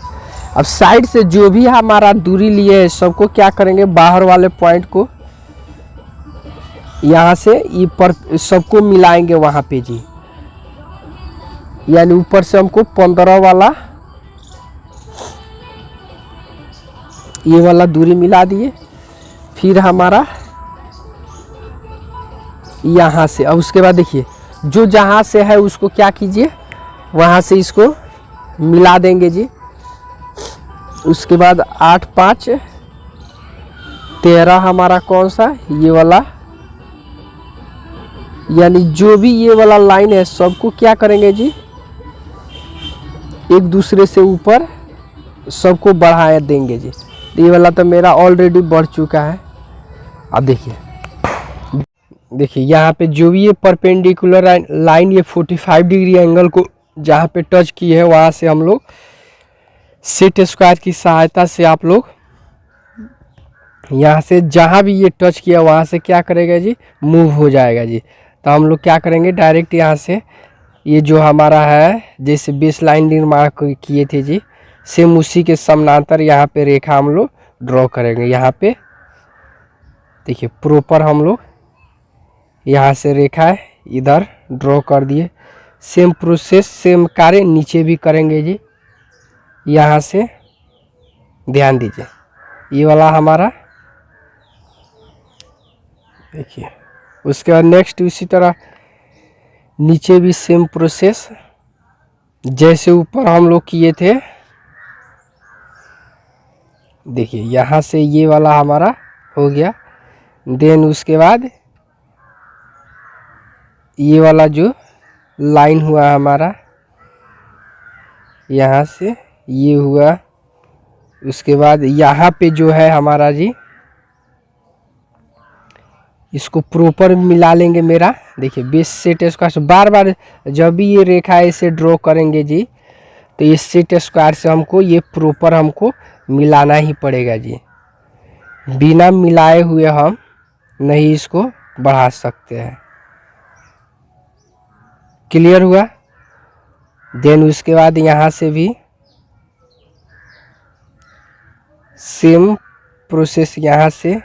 अब साइड से जो भी हमारा दूरी लिए है सबको क्या करेंगे, बाहर वाले पॉइंट को यहाँ से ऊपर सबको मिलाएंगे वहाँ पे जी। यानी ऊपर से हमको 15 वाला ये वाला दूरी मिला दिए। फिर हमारा यहाँ से, अब उसके बाद देखिए जो जहाँ से है उसको क्या कीजिए, वहाँ से इसको मिला देंगे जी। उसके बाद 8 5 13 हमारा कौन सा, ये वाला। यानी जो भी ये वाला लाइन है सबको क्या करेंगे जी, एक दूसरे से ऊपर सबको बढ़ा देंगे जी। ये वाला तो मेरा ऑलरेडी बढ़ चुका है। अब देखिए यहाँ पे जो भी ये परपेंडिकुलर लाइन ये 45 डिग्री एंगल को जहाँ पे टच की है वहाँ से हम लोग सेट स्क्वायर की सहायता से आप लोग यहाँ से जहाँ भी ये टच किया वहाँ से क्या करेगा जी, मूव हो जाएगा जी। तो हम लोग क्या करेंगे, डायरेक्ट यहाँ से ये जो हमारा है जैसे बेस लाइन निर्माण किए थे जी, सेम उसी के समानांतर यहाँ पे रेखा हम लोग ड्रॉ करेंगे। यहाँ पे देखिए प्रॉपर हम लोग यहाँ से रेखा है इधर ड्रॉ कर दिए। सेम प्रोसेस सेम कार्य नीचे भी करेंगे जी। यहाँ से ध्यान दीजिए ये वाला हमारा देखिए। उसके बाद नेक्स्ट उसी तरह नीचे भी सेम प्रोसेस जैसे ऊपर हम लोग किए थे। देखिए यहाँ से ये वाला हमारा हो गया। देन उसके बाद ये वाला जो लाइन हुआ हमारा यहाँ से ये हुआ। उसके बाद यहाँ पे जो है हमारा जी इसको प्रॉपर मिला लेंगे मेरा। देखिए बेस सेट स्क्वायर से बार बार जब भी ये रेखा ऐसे ड्रॉ करेंगे जी तो ये सेट स्क्वायर से हमको ये प्रॉपर हमको मिलाना ही पड़ेगा जी। बिना मिलाए हुए हम नहीं इसको बढ़ा सकते हैं। क्लियर हुआ। देन उसके बाद यहाँ से भी सेम प्रोसेस यहाँ से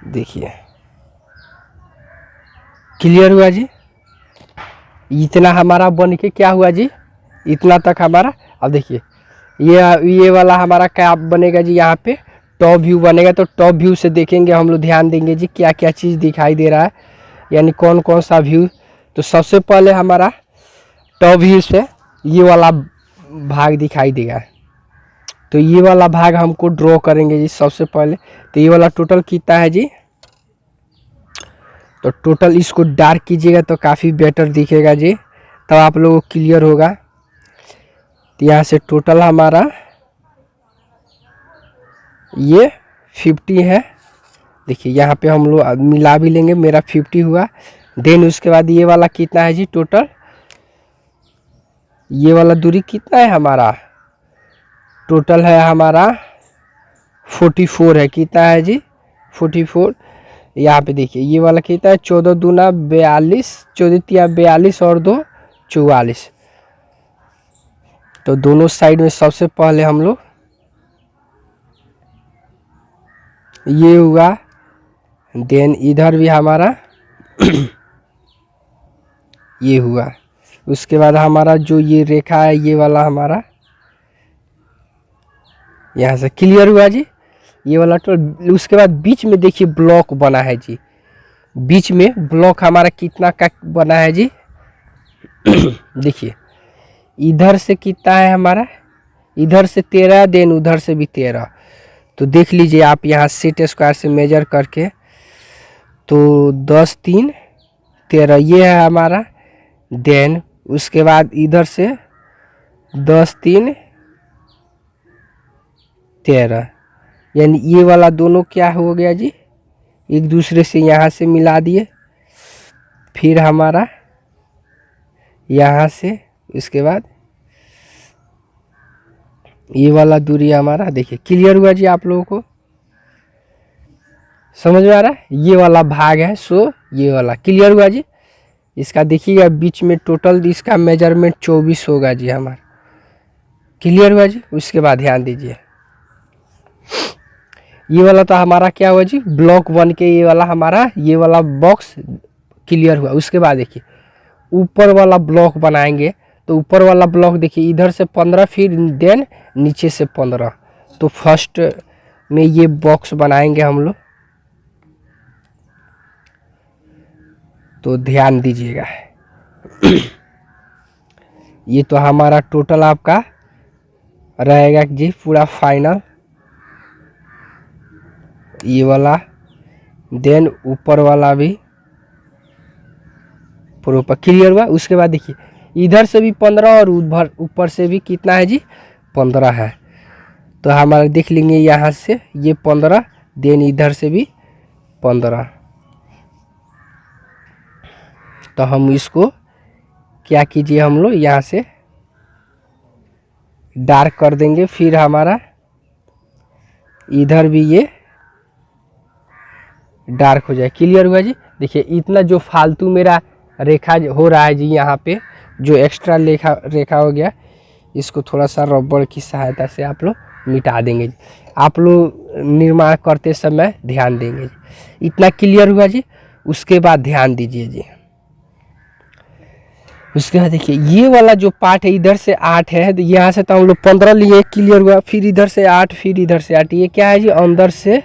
देखिए। क्लियर हुआ जी। इतना हमारा बन के क्या हुआ जी, इतना तक हमारा। अब देखिए ये वाला हमारा क्या बनेगा जी, यहाँ पे टॉप व्यू बनेगा। तो टॉप व्यू से देखेंगे हम लोग, ध्यान देंगे जी क्या क्या चीज़ दिखाई दे रहा है, यानी कौन कौन सा व्यू। तो सबसे पहले हमारा टॉप व्यू से ये वाला भाग दिखाई देगा। तो ये वाला भाग हमको ड्रॉ करेंगे जी सबसे पहले। तो ये वाला टोटल कितना है जी, तो टोटल इसको डार्क कीजिएगा तो काफ़ी बेटर दिखेगा जी, तब आप लोगों को क्लियर होगा। तो यहाँ से टोटल हमारा ये 50 है। देखिए यहाँ पे हम लोग मिला भी लेंगे, मेरा 50 हुआ। देन उसके बाद ये वाला कितना है जी, टोटल ये वाला दूरी कितना है हमारा, टोटल है हमारा 44 है। कितना है जी, 44। यहाँ पे देखिए ये वाला कितना है, 14 दूना 42, 14 तिया 42 और 2 44। तो दोनों साइड में सबसे पहले हम लोग ये हुआ। देन इधर भी हमारा ये हुआ। उसके बाद हमारा जो ये रेखा है ये वाला हमारा यहाँ से क्लियर हुआ जी, ये वाला। तो उसके बाद बीच में देखिए ब्लॉक बना है जी, बीच में ब्लॉक हमारा कितना का बना है जी देखिए इधर से कितना है हमारा, इधर से 13, देन उधर से भी 13। तो देख लीजिए आप यहाँ सेट स्क्वायर से मेजर करके, तो 10 3 13 ये है हमारा। देन उसके बाद इधर से 10 3 13, यानी ये वाला दोनों क्या हो गया जी, एक दूसरे से यहाँ से मिला दिए। फिर हमारा यहाँ से, इसके बाद ये वाला दूरी हमारा, देखिए क्लियर हुआ जी आप लोगों को, समझ में आ रहा है। ये वाला भाग है, सो ये वाला क्लियर हुआ जी। इसका देखिएगा बीच में टोटल इसका मेजरमेंट 24 होगा जी हमारा, क्लियर हुआ जी। उसके बाद ध्यान दीजिए, ये वाला तो हमारा क्या हुआ जी, ब्लॉक 1 के ये वाला हमारा, ये वाला बॉक्स क्लियर हुआ। उसके बाद देखिए ऊपर वाला ब्लॉक बनाएंगे, तो ऊपर वाला ब्लॉक देखिए इधर से 15, फिर देन नीचे से 15। तो फर्स्ट में ये बॉक्स बनाएंगे हम लोग, तो ध्यान दीजिएगा। ये तो हमारा टोटल आपका रहेगा जी पूरा फाइनल, ये वाला। देन ऊपर वाला भी प्रॉपर क्लियर हुआ। उसके बाद देखिए इधर से भी 15 और ऊपर से भी कितना है जी, 15 है। तो हमारा देख लेंगे यहाँ से ये 15, देन इधर से भी 15। तो हम इसको क्या कीजिए, हम लोग यहाँ से डार्क कर देंगे। फिर हमारा इधर भी ये डार्क हो जाए, क्लियर हुआ जी। देखिए इतना जो फालतू मेरा रेखा हो रहा है जी, यहाँ पे जो एक्स्ट्रा रेखा हो गया, इसको थोड़ा सा रबड़ की सहायता से आप लोग मिटा देंगे जी। आप लोग निर्माण करते समय ध्यान देंगे जी। इतना क्लियर हुआ जी। उसके बाद ध्यान दीजिए जी, उसके बाद देखिए ये वाला जो पार्ट है इधर से 8 है, तो यहाँ से तो हम लोग 15 लिए, क्लियर हुआ। फिर इधर से 8, फिर इधर से 8, ये क्या है जी, अंदर से।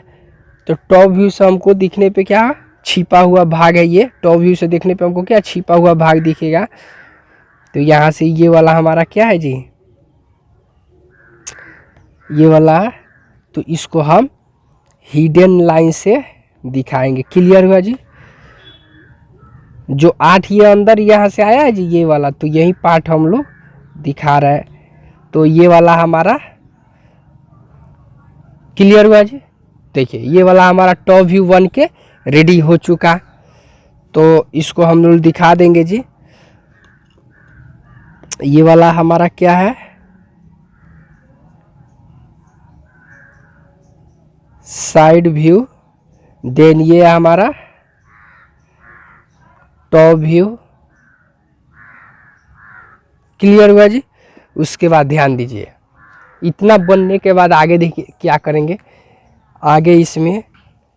तो टॉप व्यू से हमको दिखने पे क्या छिपा हुआ भाग है, ये टॉप व्यू से देखने पे हमको क्या छिपा हुआ भाग दिखेगा। तो यहाँ से ये वाला हमारा क्या है जी, ये वाला। तो इसको हम हिडन लाइन से दिखाएंगे, क्लियर हुआ जी। जो 8 ये अंदर यहाँ से आया है जी, ये वाला, तो यही पार्ट हम लोग दिखा रहे हैं। तो ये वाला हमारा क्लियर हुआ जी। देखिए ये वाला हमारा टॉप व्यू 1 के रेडी हो चुका, तो इसको हम लोग दिखा देंगे जी। ये वाला हमारा क्या है, साइड व्यू। देन ये हमारा टॉप व्यू, क्लियर हुआ जी। उसके बाद ध्यान दीजिए, इतना बनने के बाद आगे देखिए क्या करेंगे। आगे इसमें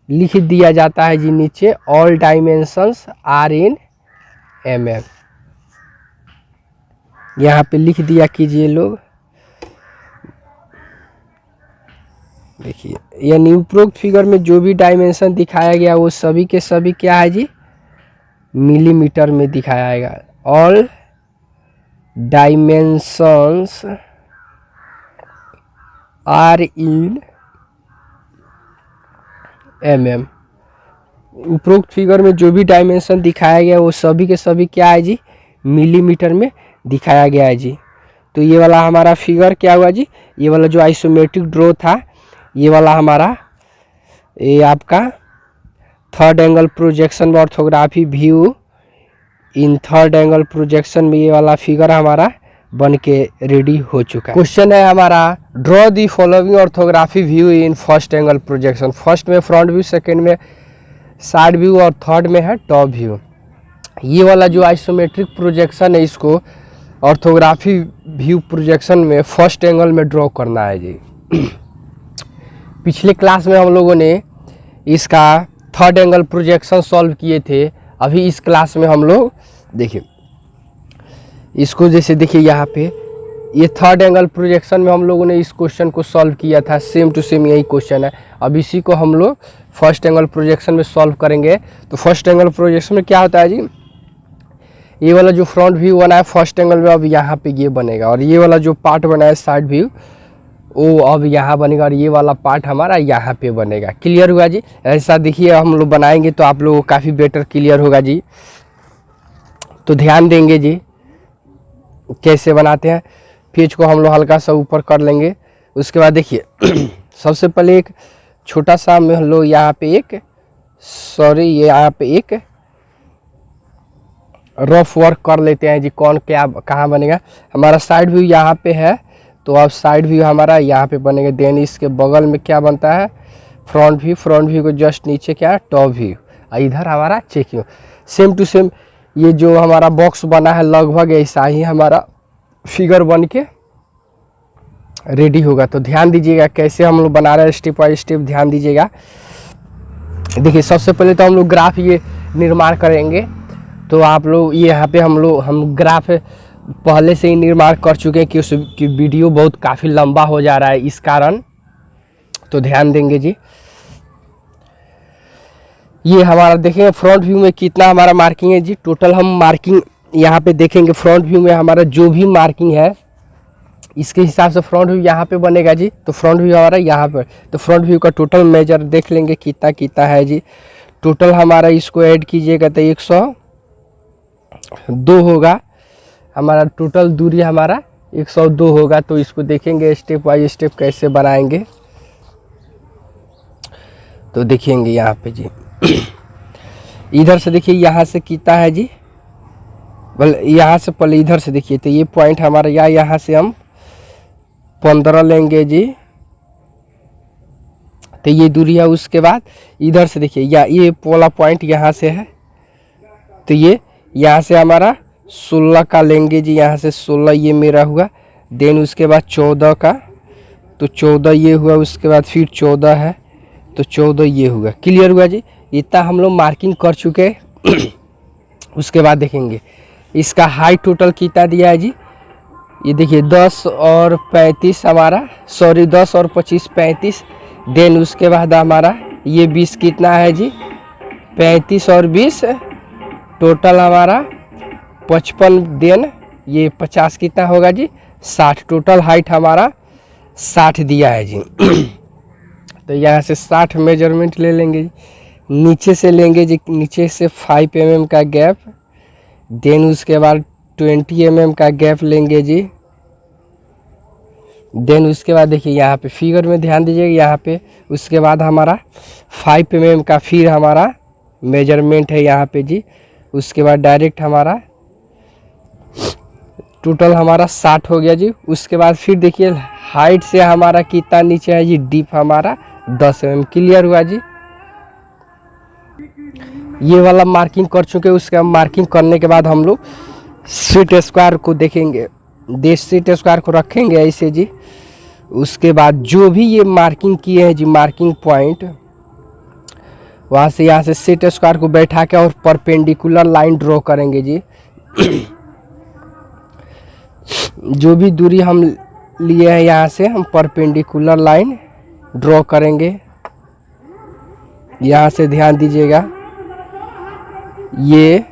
लिख दिया जाता है जी नीचे, all dimensions are in mm। यहाँ पे लिख दिया कीजिए लोग। देखिए यानी उपरोक्त फिगर में जो भी डायमेंशन दिखाया गया वो सभी के सभी क्या है जी, मिलीमीटर में दिखाया गया। All dimensions are in mm। उपरोक्त फिगर में जो भी डायमेंशन दिखाया गया वो सभी के सभी क्या है जी, मिलीमीटर में दिखाया गया है जी। तो ये वाला हमारा फिगर क्या हुआ जी, ये वाला जो आइसोमेट्रिक ड्रॉ था, ये वाला हमारा ये आपका थर्ड एंगल प्रोजेक्शन में orthography view in third angle projection में ये वाला फिगर हमारा बन के रेडी हो चुका है। क्वेश्चन है हमारा, draw the following orthography view in first angle projection. First में फ्रंट व्यू, सेकंड में साइड व्यू और थर्ड में है टॉप व्यू। ये वाला जो आइसोमेट्रिक प्रोजेक्शन है, इसको ऑर्थोग्राफी व्यू प्रोजेक्शन में फर्स्ट एंगल में ड्रॉ करना है जी। पिछले क्लास में हम लोगों ने इसका थर्ड एंगल प्रोजेक्शन सॉल्व किए थे। अभी इस क्लास में हम लोग देखिए इसको, जैसे देखिए यहाँ पे ये थर्ड एंगल प्रोजेक्शन में हम लोगों ने इस क्वेश्चन को सॉल्व किया था, सेम टू सेम यही क्वेश्चन है। अब इसी को हम लोग फर्स्ट एंगल प्रोजेक्शन में सॉल्व करेंगे। तो फर्स्ट एंगल प्रोजेक्शन में क्या होता है जी, ये वाला जो फ्रंट व्यू बना है फर्स्ट एंगल में, अब यहाँ पे ये बनेगा, और ये वाला जो पार्ट बना है साइड व्यू वो अब यहाँ बनेगा, और ये वाला पार्ट हमारा यहाँ पे बनेगा। क्लियर हुआ जी। ऐसा देखिए हम लोग बनाएंगे तो आप लोगों को काफ़ी बेटर क्लियर होगा जी। तो ध्यान देंगे जी कैसे बनाते हैं। पेज को हम लोग हल्का सा ऊपर कर लेंगे। उसके बाद देखिए सबसे पहले एक छोटा सा हम लोग यहाँ पे एक ये यहाँ पे एक रफ वर्क कर लेते हैं जी। कौन क्या कहाँ बनेगा। हमारा साइड व्यू यहाँ पे है, तो अब साइड व्यू हमारा यहाँ पे बनेगा। देन इसके बगल में क्या बनता है, फ्रंट व्यू। फ्रंट व्यू को जस्ट नीचे क्या है, टॉप व्यू। इधर हमारा check view. Same to same ये जो हमारा बॉक्स बना है लगभग ऐसा ही हमारा फिगर बन के रेडी होगा। तो ध्यान दीजिएगा कैसे हम लोग बना रहे हैं, स्टेप बाय स्टेप ध्यान दीजिएगा। देखिए सबसे पहले तो हम लोग ग्राफ ये निर्माण करेंगे। तो आप लोग ये यहाँ पे हम ग्राफ पहले से ही निर्माण कर चुके हैं कि उसकी वीडियो बहुत काफ़ी लंबा हो जा रहा है इस कारण। तो ध्यान देंगे जी। ये हमारा देखेंगे फ्रंट व्यू में कितना हमारा मार्किंग है जी। टोटल हम मार्किंग यहाँ पे देखेंगे। फ्रंट व्यू में हमारा जो भी मार्किंग है इसके हिसाब से फ्रंट व्यू यहाँ पे बनेगा जी। तो फ्रंट व्यू हमारा यहाँ पर, तो फ्रंट व्यू का टोटल मेजर देख लेंगे कितना कितना है जी। टोटल हमारा इसको ऐड कीजिएगा तो 102 होगा। हमारा टोटल दूरी हमारा 102 होगा। तो इसको देखेंगे स्टेप बाय स्टेप कैसे बनाएंगे। तो देखेंगे यहाँ पे जी इधर से देखिए यहाँ से कितना है जी। यहाँ से पहले इधर से देखिए तो ये पॉइंट हमारा यहाँ से हम 15 लेंगे जी। तो ये दूरी है। उसके बाद इधर से देखिए ये वाला पॉइंट यहाँ से है, तो ये यहाँ से हमारा 16 का लेंगे जी। यहाँ से 16 ये मेरा हुआ। देन उसके बाद 14 का, तो 14 ये हुआ। उसके बाद फिर 14 है, तो 14 ये हुआ। क्लियर हुआ जी। इतना हम लोग मार्किंग कर चुके उसके बाद देखेंगे इसका हाइट टोटल कितना दिया है जी। ये देखिए 10 और 35 हमारा, 10 और 25 35। देन उसके बाद हमारा ये 20 कितना है जी, 35 और 20 टोटल हमारा 55। देन ये 50 कितना होगा जी, 60। टोटल हाइट हमारा 60 दिया है जी। तो यहाँ से 60 मेजरमेंट ले लेंगे जी। नीचे से लेंगे जी, नीचे से 5 mm का गैप। देन उसके बाद 20 mm का गैप लेंगे जी। देन उसके बाद देखिए यहाँ पे फिगर में ध्यान दीजिएगा यहाँ पे। उसके बाद हमारा 5 mm का फिर हमारा मेजरमेंट है यहाँ पे जी। उसके बाद डायरेक्ट हमारा टोटल हमारा 60 हो गया जी। उसके बाद फिर देखिए हाइट से हमारा कितना नीचे है जी, डीप हमारा 10 mm। क्लियर हुआ जी। ये वाला मार्किंग कर चुके। उसके बाद मार्किंग करने के बाद हम लोग सेट स्क्वायर को देखेंगे। सेट स्क्वायर को रखेंगे ऐसे जी। उसके बाद जो भी ये मार्किंग किए हैं जी, मार्किंग पॉइंट, वहाँ से यहाँ से सेट स्क्वायर को बैठा के और परपेंडिकुलर लाइन ड्रॉ करेंगे जी। जो भी दूरी हम लिए हैं यहाँ से हम परपेंडिकुलर लाइन ड्रॉ करेंगे। यहाँ से ध्यान दीजिएगा, ये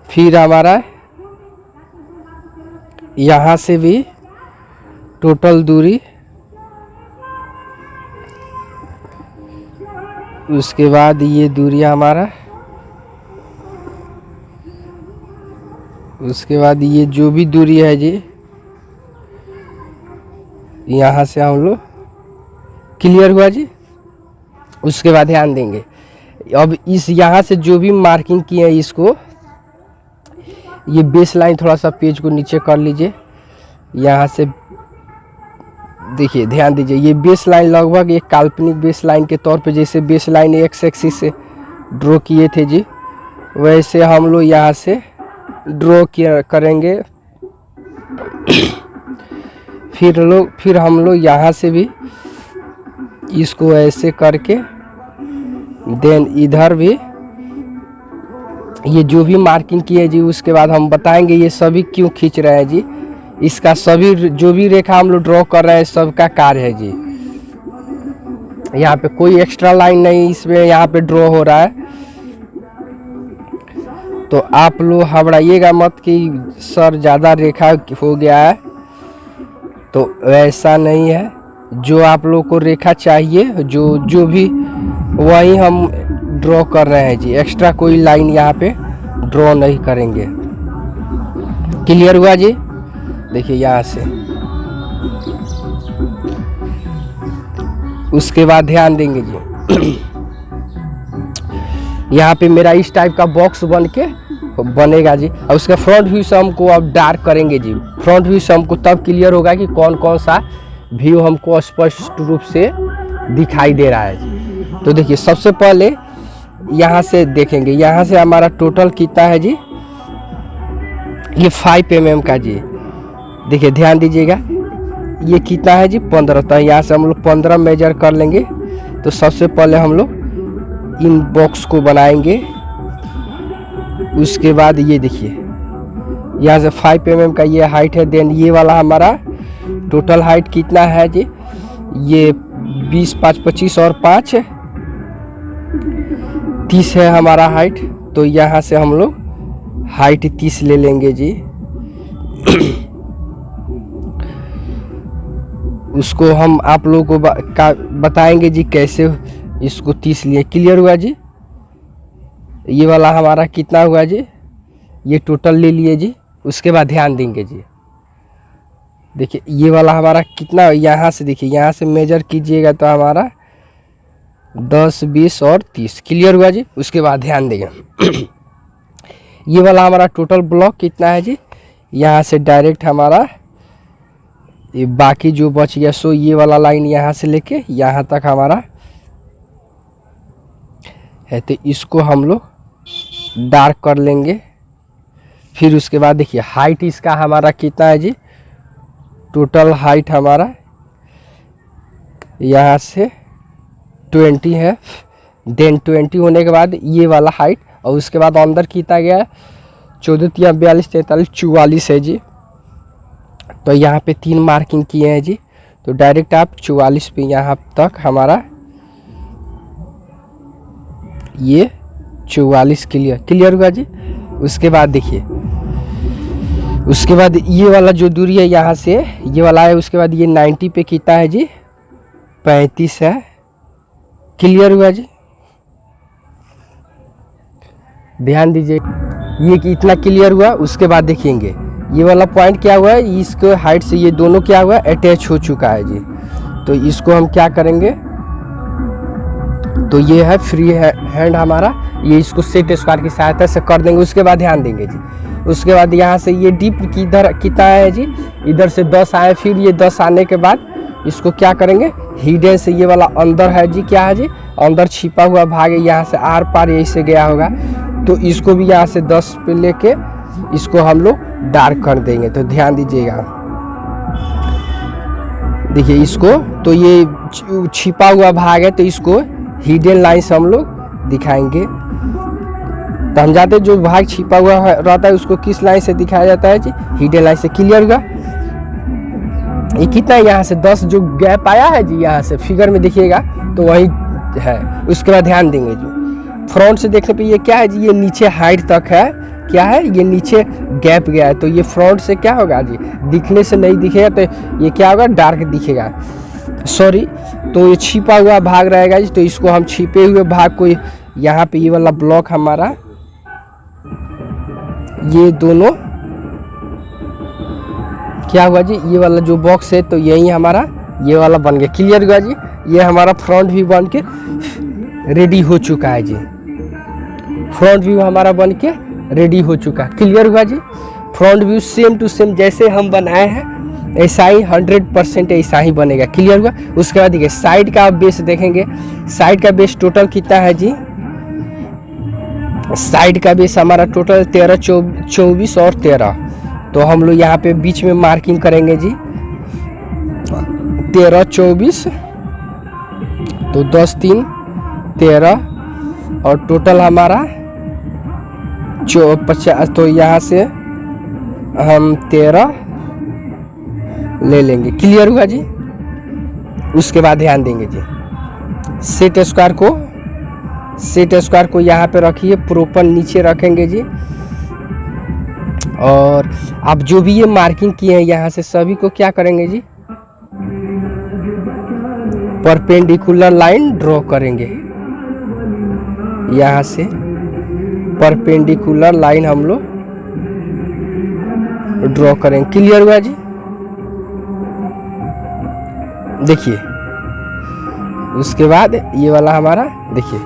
फिर हमारा यहाँ से भी टोटल दूरी। उसके बाद ये दूरी हमारा, उसके बाद ये जो भी दूरी है जी यहाँ से हम लोग। क्लियर हुआ जी। उसके बाद ध्यान देंगे अब इस यहाँ से जो भी मार्किंग किए हैं इसको, ये बेस लाइन थोड़ा सा पेज को नीचे कर लीजिए। यहाँ से देखिए ध्यान दीजिए, ये बेस लाइन लगभग एक काल्पनिक बेस लाइन के तौर पे, जैसे बेस लाइन एक्स एक्सिस से ड्रॉ किए थे जी, वैसे हम लोग यहाँ से ड्रॉ करेंगे। फिर हम लोग यहाँ से भी इसको ऐसे करके, देन इधर भी ये जो भी मार्किंग की है जी, उसके बाद हम बताएंगे ये सभी क्यों खींच रहे हैं जी। इसका सभी जो भी रेखा हम लोग ड्रॉ कर रहे हैं सबका कार्य है जी। यहाँ पे कोई एक्स्ट्रा लाइन नहीं इसमें यहाँ पे ड्रॉ हो रहा है। तो आप लोग घबराइएगा मत कि सर ज़्यादा रेखा हो गया है, तो ऐसा नहीं है। जो आप लोग को रेखा चाहिए, जो भी वही हम ड्रॉ कर रहे हैं जी, एक्स्ट्रा कोई लाइन यहाँ पे ड्रॉ नहीं करेंगे। क्लियर हुआ जी? देखिए यहाँ से, उसके बाद ध्यान देंगे जी यहाँ पे मेरा इस टाइप का बॉक्स बनेगा जी। और उसका फ्रंट व्यू से हमको अब डार्क करेंगे जी। फ्रंट व्यू से हमको तब क्लियर होगा कि कौन कौन सा व्यू हमको स्पष्ट रूप से दिखाई दे रहा है जी। तो देखिए सबसे पहले यहाँ से देखेंगे, यहाँ से हमारा टोटल कितना है जी, ये 5 mm का जी। देखिए ध्यान दीजिएगा, ये कितना है जी 15। तो यहाँ से हम लोग 15 मेजर कर लेंगे। तो सबसे पहले हम लोग इन बॉक्स को बनाएंगे। उसके बाद ये देखिए यहाँ से 5 mm का ये हाइट है। देन ये वाला हमारा टोटल हाइट कितना है जी, ये 20, 5, 25 और 5 30 है हमारा हाइट। तो यहाँ से हम लोग हाइट 30 ले लेंगे जी। उसको हम आप लोगों को बताएंगे जी कैसे इसको 30 लिए। क्लियर हुआ जी? ये वाला हमारा कितना हुआ जी, ये टोटल ले लिए जी। उसके बाद ध्यान देंगे जी, देखिए ये वाला हमारा कितना, यहाँ से देखिए, यहाँ से मेजर कीजिएगा तो हमारा 10, 20 और 30। क्लियर हुआ जी? उसके बाद ध्यान देंगे ये वाला हमारा टोटल ब्लॉक कितना है जी, यहाँ से डायरेक्ट हमारा ये बाकी जो बच गया सो ये वाला लाइन यहाँ से लेके यहाँ तक हमारा है। तो इसको हम लोग डार्क कर लेंगे। फिर उसके बाद देखिए हाइट इसका हमारा कितना है जी, टोटल हाइट हमारा यहाँ से 20 है। देन 20 होने के बाद ये वाला हाइट, और उसके बाद अंदर कितना गया है 14, 42, 43, 44 है जी। तो यहाँ पे 3 मार्किंग किए हैं जी। तो डायरेक्ट आप 44 पे यहाँ तक हमारा ये 44 क्लियर हुआ जी। उसके बाद देखिए, उसके बाद ये वाला जो दूरी है यहाँ से ये वाला है, उसके बाद ये 90 पे कितना है जी 35 है। क्लियर हुआ जी? ध्यान दीजिए, ये कि इतना क्लियर हुआ। उसके बाद देखेंगे ये वाला पॉइंट क्या हुआ है, इसको हाइट से ये दोनों क्या हुआ अटैच हो चुका है जी। तो इसको हम क्या करेंगे, तो ये है फ्री हैंड हमारा, ये इसको सेट स्क्वायर की सहायता से कर देंगे। उसके बाद ध्यान देंगे जी, उसके बाद यहाँ से ये डीप किधर कितना है जी, इधर से 10 आए। फिर ये 10 आने के बाद इसको क्या करेंगे, हिडन से ये वाला अंदर है जी, क्या है जी अंदर छिपा हुआ भाग है, यहाँ से आर पार यही से गया होगा। तो इसको भी यहाँ से 10 पे लेके इसको हम लोग डार्क कर देंगे। तो ध्यान दीजिएगा, देखिए इसको, तो ये छिपा हुआ भाग है, तो इसको हिडन लाइन से हम लोग दिखाएंगे। तो हम जाते जो भाग छिपा हुआ रहता है उसको किस लाइन से दिखाया जाता है जी, हिडन लाइन से। क्लियर हुआ? ये कितना है, यहाँ से 10 जो गैप आया है जी, यहाँ से फिगर में देखिएगा तो वही है। उसके बाद ध्यान देंगे जी, फ्रंट से देखने पे ये क्या है जी, ये नीचे हाइट तक है, क्या है ये नीचे गैप गया है। तो ये फ्रंट से क्या होगा जी, दिखने से नहीं दिखेगा, तो ये क्या होगा डार्क दिखेगा, सॉरी। तो ये छिपा हुआ भाग रहेगा जी। तो इसको हम छिपे हुए भाग को यहाँ पे ये वाला ब्लॉक हमारा, ये दोनों क्या हुआ जी, ये वाला जो बॉक्स है तो यही हमारा ये वाला बन गया। क्लियर हुआ जी? ये हमारा फ्रंट व्यू बन के रेडी हो चुका है जी। फ्रंट व्यू हमारा बन के रेडी हो चुका। क्लियर हुआ जी? Front view same to same जैसे हम बनाए हैं ऐसा ही 100% ऐसा ही बनेगा। क्लियर हुआ? उसके बाद देखिए साइड का आप बेस देखेंगे, साइड का बेस टोटल कितना है जी, साइड का बेस हमारा टोटल 13, 24 और 13। तो हम लोग यहाँ पे बीच में मार्किंग करेंगे जी 13, 24, तो 10, 3, 13 और टोटल हमारा 50। तो यहाँ से हम 13 ले लेंगे। क्लियर हुआ जी? उसके बाद ध्यान देंगे जी, सेट स्क्वायर को यहाँ पे रखिए, प्रॉपर नीचे रखेंगे जी। और आप जो भी ये मार्किंग किए हैं यहाँ से सभी को क्या करेंगे जी, परपेंडिकुलर लाइन ड्रॉ करेंगे। यहाँ से परपेंडिकुलर लाइन हम लोग ड्रॉ करेंगे। क्लियर हुआ जी? देखिए उसके बाद ये वाला हमारा देखिए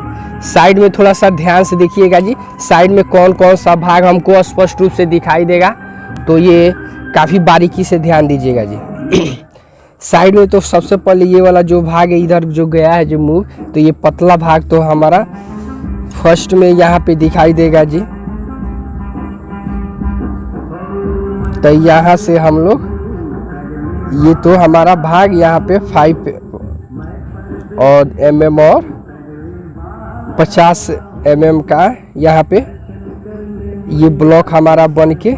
साइड में थोड़ा सा ध्यान से देखिएगा जी, साइड में कौन कौन सा भाग हमको स्पष्ट रूप से दिखाई देगा, तो ये काफ़ी बारीकी से ध्यान दीजिएगा जी। साइड में तो सबसे पहले ये वाला जो भाग है इधर जो गया है जो मूव, तो ये पतला भाग तो हमारा फर्स्ट में यहाँ पे दिखाई देगा जी। तो यहाँ से हम लोग ये तो हमारा भाग यहाँ पे 5 और mm और 50 mm का यहाँ पे ये ब्लॉक हमारा बन के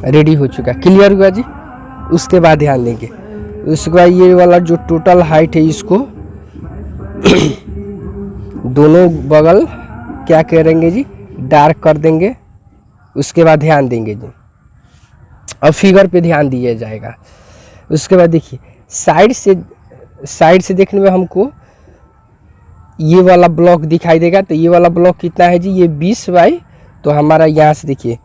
रेडी हो चुका है। क्लियर हुआ जी? उसके बाद ध्यान देंगे, उसके बाद ये वाला जो टोटल हाइट है इसको दोनों बगल क्या करेंगे जी, डार्क कर देंगे। उसके बाद ध्यान देंगे जी, अब फिगर पे ध्यान दिया जाएगा। उसके बाद देखिए साइड से देखने में हमको ये वाला ब्लॉक दिखाई देगा। तो ये वाला ब्लॉक कितना है जी, ये 20 बाई, तो हमारा यहाँ से देखिए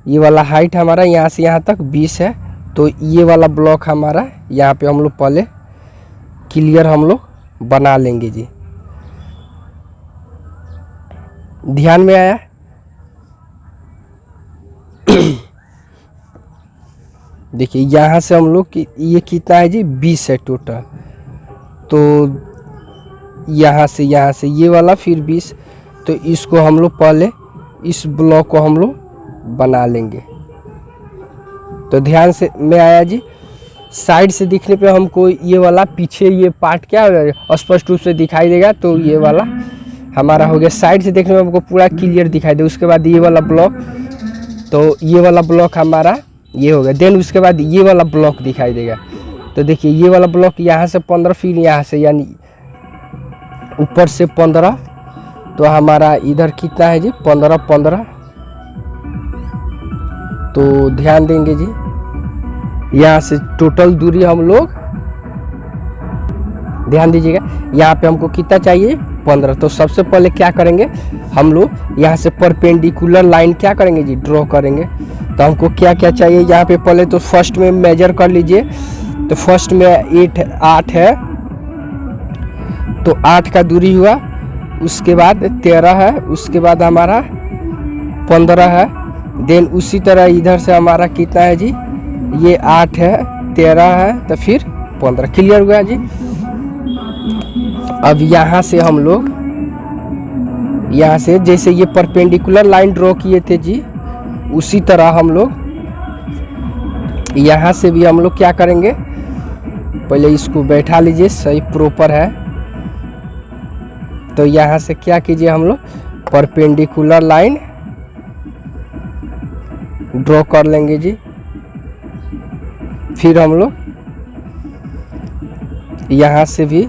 ये वाला हाइट हमारा यहाँ से यहाँ तक 20 है। तो ये वाला ब्लॉक हमारा यहाँ पे हम लोग पहले क्लियर हम लोग बना लेंगे जी। ध्यान में आया? देखिए यहाँ से हम लोग ये कितना है जी, 20 है टोटल। तो यहाँ से ये वाला फिर 20, तो इसको हम लोग पहले इस ब्लॉक को हम लोग बना लेंगे। तो ध्यान से में आया जी। साइड से दिखने पे हमको ये वाला पीछे ये पार्ट क्या होगा स्पष्ट रूप से दिखाई देगा, तो ये वाला हमारा हो गया। साइड से देखने में हमको पूरा क्लियर दिखाई दे। उसके बाद ये वाला ब्लॉक, तो ये वाला ब्लॉक हमारा ये हो गया। देन उसके बाद ये वाला ब्लॉक दिखाई देगा। तो देखिए ये वाला ब्लॉक यहाँ से 15 फिर यहाँ से यानी ऊपर से 15, तो हमारा इधर कितना है जी, 15। तो ध्यान देंगे जी, यहाँ से टोटल दूरी हम लोग ध्यान दीजिएगा, यहाँ पे हमको कितना चाहिए, 15। तो सबसे पहले क्या करेंगे हम लोग, यहाँ से परपेंडिकुलर लाइन क्या करेंगे जी, ड्रॉ करेंगे। तो हमको क्या क्या चाहिए यहाँ पे, पहले तो फर्स्ट में मेजर कर लीजिए। तो फर्स्ट में 8 है, तो 8 का दूरी हुआ। उसके बाद 13 है, उसके बाद हमारा 15 है। देन उसी तरह इधर से हमारा कितना है जी, ये 8 है, 13 है, तो फिर 15। क्लियर हुआ जी? अब यहाँ से हम लोग यहाँ से जैसे ये परपेंडिकुलर लाइन ड्रॉ किए थे जी, उसी तरह हम लोग यहाँ से भी हम लोग क्या करेंगे, पहले इसको बैठा लीजिए, सही प्रॉपर है। तो यहाँ से क्या कीजिए, हम लोग परपेंडिकुलर लाइन ड्रॉ कर लेंगे जी। फिर हम लोग यहाँ से भी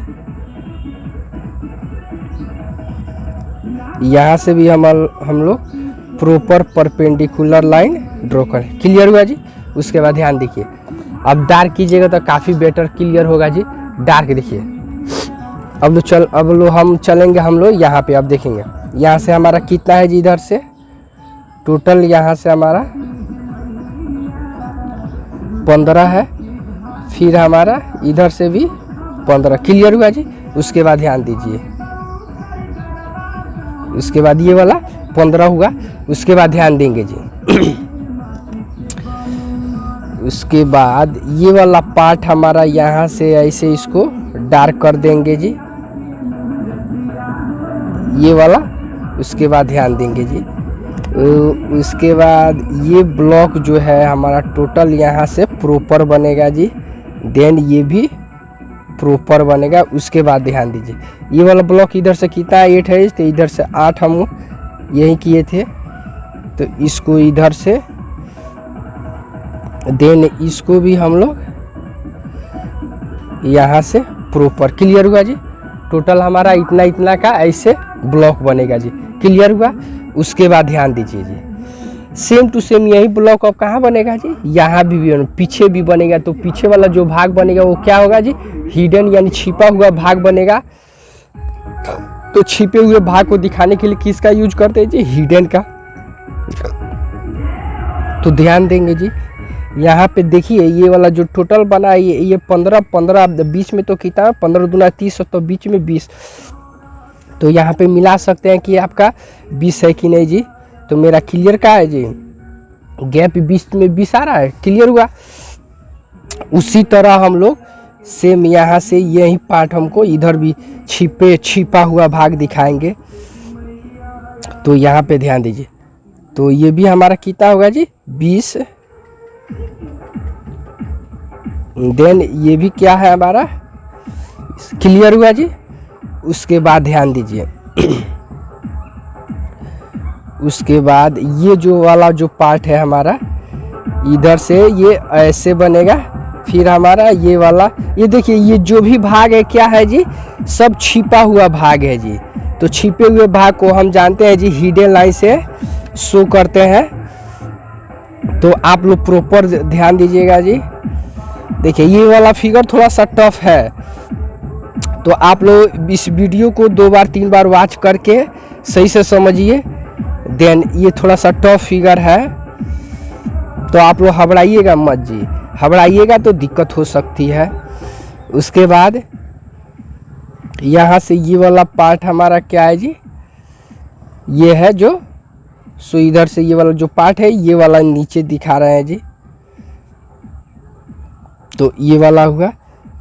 हम लोग प्रॉपर परपेंडिकुलर लाइन ड्रॉ करें। क्लियर हुआ जी? उसके बाद ध्यान देखिए, अब डार्क कीजिएगा तो काफ़ी बेटर क्लियर होगा जी। डार्क देखिए, अब लो हम चलेंगे हम लोग यहाँ पे। अब देखेंगे यहाँ से हमारा कितना है जी, इधर से टोटल यहाँ से हमारा 15 है, फिर हमारा इधर से भी 15। क्लियर हुआ जी? उसके बाद ध्यान दीजिए, उसके बाद ये वाला 15 हुआ। उसके बाद ध्यान देंगे जी उसके बाद ये वाला पार्ट हमारा यहाँ से ऐसे इसको डार्क कर देंगे जी, ये वाला। उसके बाद ध्यान देंगे जी, उसके बाद ये ब्लॉक जो है हमारा टोटल यहाँ से प्रॉपर बनेगा जी। देन ये भी प्रॉपर बनेगा। उसके बाद ध्यान दीजिए, ये वाला ब्लॉक इधर से कितना 8 है, तो इधर से 8 हम यही किए थे, तो इसको इधर से देन इसको भी हम लोग यहाँ से प्रॉपर। क्लियर हुआ जी? टोटल हमारा इतना का ऐसे ब्लॉक बनेगा जी। क्लियर हुआ? उसके बाद ध्यान दीजिए जी, सेम टू सेम यही ब्लॉक अब कहाँ बनेगा जी, यहाँ भी पीछे भी बनेगा। तो पीछे वाला जो भाग बनेगा वो क्या होगा जी, हिडन यानी छिपा हुआ भाग बनेगा। तो छिपे हुए भाग को दिखाने के लिए किसका यूज करते हैं जी? हिडन का। तो ध्यान देंगे जी, यहाँ पे देखिए ये वाला जो टोटल बना है ये 15 बीच में तो कितना 15 दूना 30 तो बीच में 20, तो यहाँ पे मिला सकते हैं कि आपका 20 है कि नहीं जी। तो मेरा क्लियर का है जी, गैप 20 में 20 आ रहा है, क्लियर हुआ। उसी तरह हम लोग सेम यहाँ से यही पार्ट हमको इधर भी छिपा हुआ भाग दिखाएंगे। तो यहाँ पे ध्यान दीजिए, तो ये भी हमारा कितना होगा जी? 20। देन ये भी क्या है हमारा? क्लियर हुआ जी। उसके बाद ध्यान दीजिए उसके बाद ये जो वाला जो पार्ट है हमारा, इधर से ये ऐसे बनेगा, फिर हमारा ये वाला, ये देखिए ये जो भी भाग है क्या है जी? सब छिपा हुआ भाग है जी। तो छिपे हुए भाग को हम जानते हैं जी हिडन लाइन से शो करते हैं। तो आप लोग प्रॉपर ध्यान दीजिएगा जी। देखिए ये वाला फिगर थोड़ा सा टफ है, तो आप लोग इस वीडियो को 2 बार 3 बार वॉच करके सही से समझिए। देन ये थोड़ा सा टफ फिगर है, तो आप लोग घबराइएगा मत जी, घबराइएगा तो दिक्कत हो सकती है। उसके बाद यहाँ से ये वाला पार्ट हमारा क्या है जी? ये है जो सो इधर से ये वाला जो पार्ट है ये वाला नीचे दिखा रहे हैं जी। तो ये वाला हुआ।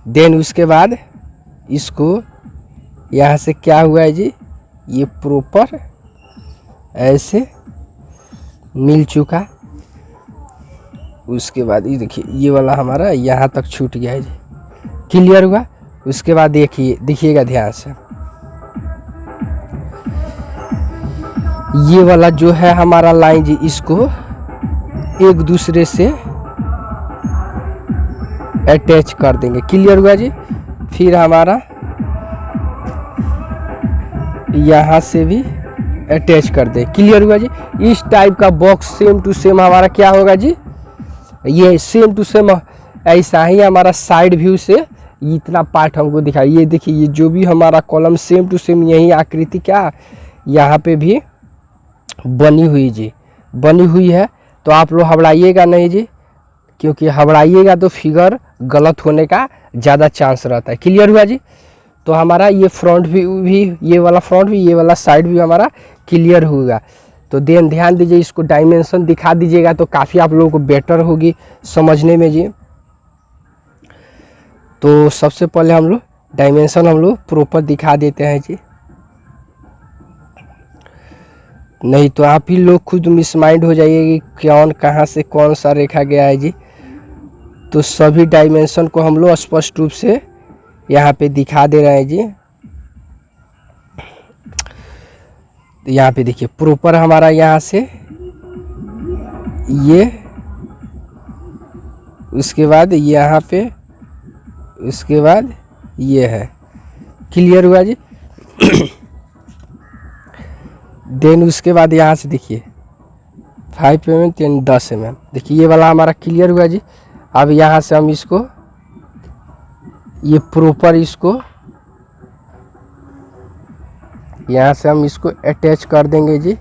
देन उसके बाद इसको यहाँ से क्या हुआ है जी? ये प्रॉपर ऐसे मिल चुका। उसके बाद ये देखिए ये वाला हमारा यहाँ तक छूट गया है जी, क्लियर हुआ। उसके बाद देखिएगा ध्यान से, ये वाला जो है हमारा लाइन जी, इसको एक दूसरे से अटैच कर देंगे, क्लियर हुआ जी। फिर हमारा यहाँ से भी अटैच कर दे, क्लियर हुआ जी। इस टाइप का बॉक्स सेम टू सेम हमारा क्या होगा जी? ये सेम टू सेम ऐसा ही हमारा साइड व्यू से इतना पार्ट हमको दिखा। ये देखिए ये जो भी हमारा कॉलम सेम टू सेम यही आकृति क्या यहाँ पे भी बनी हुई जी, बनी हुई है। तो आप लोग घबराइएगा नहीं जी, क्योंकि घबराइएगा तो फिगर गलत होने का ज़्यादा चांस रहता है, क्लियर हुआ जी। तो हमारा ये फ्रंट व्यू भी, ये वाला फ्रंट भी, ये वाला साइड व्यू हमारा क्लियर होगा। तो देन ध्यान दीजिए, इसको डायमेंशन दिखा दीजिएगा तो काफ़ी आप लोगों को बेटर होगी समझने में जी। तो सबसे पहले हम लोग डायमेंशन हम लोग प्रॉपर दिखा देते हैं जी, नहीं तो आप ही लोग खुद मिसमाइंड हो जाइए कि कौन कहाँ से कौन सा रेखा गया है जी। तो सभी डायमेंशन को हम लोग स्पष्ट रूप से यहाँ पे दिखा दे रहे हैं जी। तो यहाँ पे देखिए प्रॉपर हमारा यहाँ से ये, उसके बाद यहाँ पे, उसके बाद ये है, क्लियर हुआ जी। देन उसके बाद यहाँ से देखिए 5 mm 10 mm, देखिए ये वाला हमारा क्लियर हुआ जी। अब यहाँ से हम इसको ये प्रॉपर इसको यहाँ से हम इसको अटैच कर देंगे जी।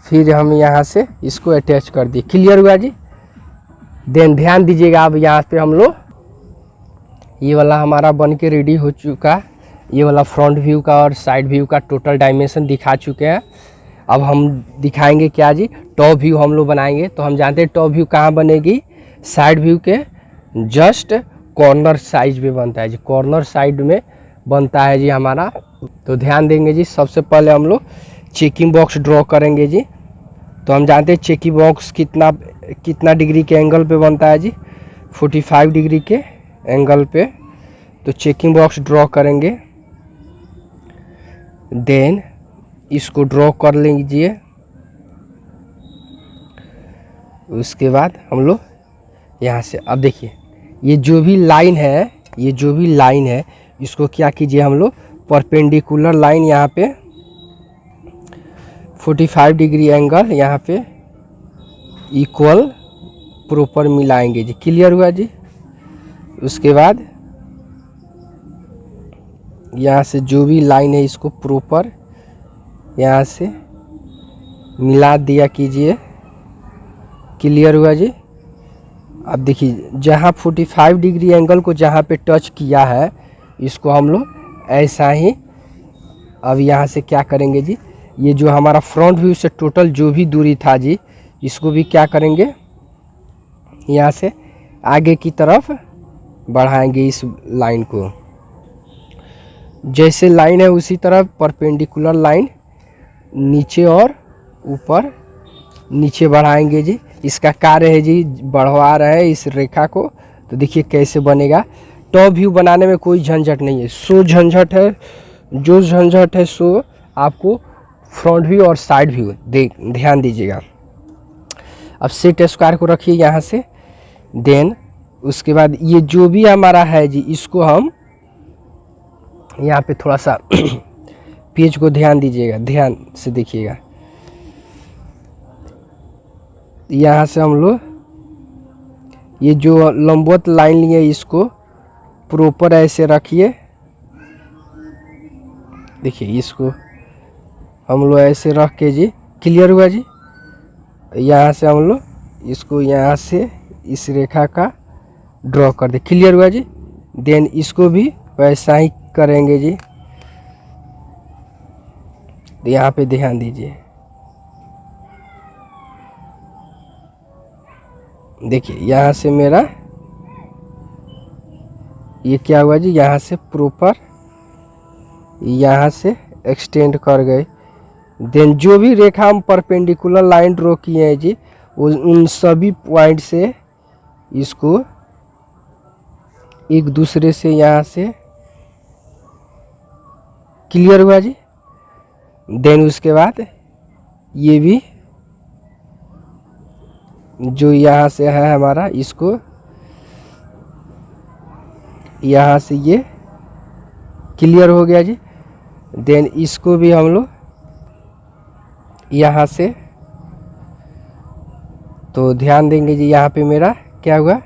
फिर हम यहाँ से इसको अटैच कर दिए, क्लियर हुआ जी। देन ध्यान दीजिएगा, अब यहाँ पे हम लोग ये वाला हमारा बन के रेडी हो चुका। ये वाला फ्रंट व्यू का और साइड व्यू का टोटल डायमेंशन दिखा चुके हैं। अब हम दिखाएंगे क्या जी? टॉप व्यू हम लोग बनाएंगे। तो हम जानते हैं टॉप व्यू कहाँ बनेगी? साइड व्यू के जस्ट कॉर्नर साइज में बनता है जी, कॉर्नर साइड में बनता है जी हमारा। तो ध्यान देंगे जी, सबसे पहले हम लोग चेकिंग बॉक्स ड्रॉ करेंगे जी। तो हम जानते हैं चेकिंग बॉक्स कितना डिग्री के एंगल पे बनता है जी? 45 डिग्री के एंगल पे। तो चेकिंग बॉक्स ड्रॉ करेंगे, देन इसको ड्रॉ कर लीजिए। उसके बाद हम लोग यहाँ से, अब देखिए ये जो भी लाइन है, ये जो भी लाइन है इसको क्या कीजिए, हम लोग परपेंडिकुलर लाइन यहाँ पे 45 डिग्री एंगल यहाँ पे इक्वल प्रॉपर मिलाएंगे जी, क्लियर हुआ जी। उसके बाद यहाँ से जो भी लाइन है इसको प्रॉपर यहाँ से मिला दिया कीजिए। क्लियर हुआ जी। अब देखिए जहाँ 45 डिग्री एंगल को जहाँ पे टच किया है इसको हम लोग ऐसा ही अब यहाँ से क्या करेंगे जी, ये जो हमारा फ्रंट व्यू से टोटल जो भी दूरी था जी इसको भी क्या करेंगे यहाँ से आगे की तरफ बढ़ाएंगे इस लाइन को। जैसे लाइन है उसी तरह परपेंडिकुलर लाइन नीचे और ऊपर नीचे बढ़ाएंगे जी। इसका कार्य है जी बढ़वा रहे हैं इस रेखा को। तो देखिए कैसे बनेगा। टॉप व्यू बनाने में कोई झंझट नहीं है, सो झंझट है, जो झंझट है सो आपको फ्रंट व्यू और साइड व्यू ध्यान दीजिएगा। अब सेट स्क्वायर को रखिए यहाँ से। देन उसके बाद ये जो भी हमारा है जी इसको हम यहाँ पे थोड़ा सा पेज को ध्यान दीजिएगा, ध्यान से देखिएगा। यहाँ से हम लोग ये जो लंबवत लाइन लिए इसको प्रॉपर ऐसे रखिए। देखिए इसको हम लोग ऐसे रख के जी, क्लियर हुआ जी। यहाँ से हम लोग इसको यहाँ से इस रेखा का ड्रॉ कर दे, क्लियर हुआ जी। देन इसको भी वैसा ही करेंगे जी। यहाँ पे ध्यान दीजिए, देखिए यहाँ से मेरा ये क्या हुआ जी, यहाँ से प्रॉपर यहाँ से एक्सटेंड कर गए। देन जो भी रेखा हम परपेंडिकुलर लाइन ड्रॉ किए हैं जी उन सभी पॉइंट से इसको एक दूसरे से यहाँ से, क्लियर हुआ जी। देन उसके बाद ये भी जो यहाँ से है हमारा इसको यहाँ से ये क्लियर हो गया जी। देन इसको भी हम लोग यहाँ से तो ध्यान देंगे जी। यहाँ पे मेरा क्या हुआ,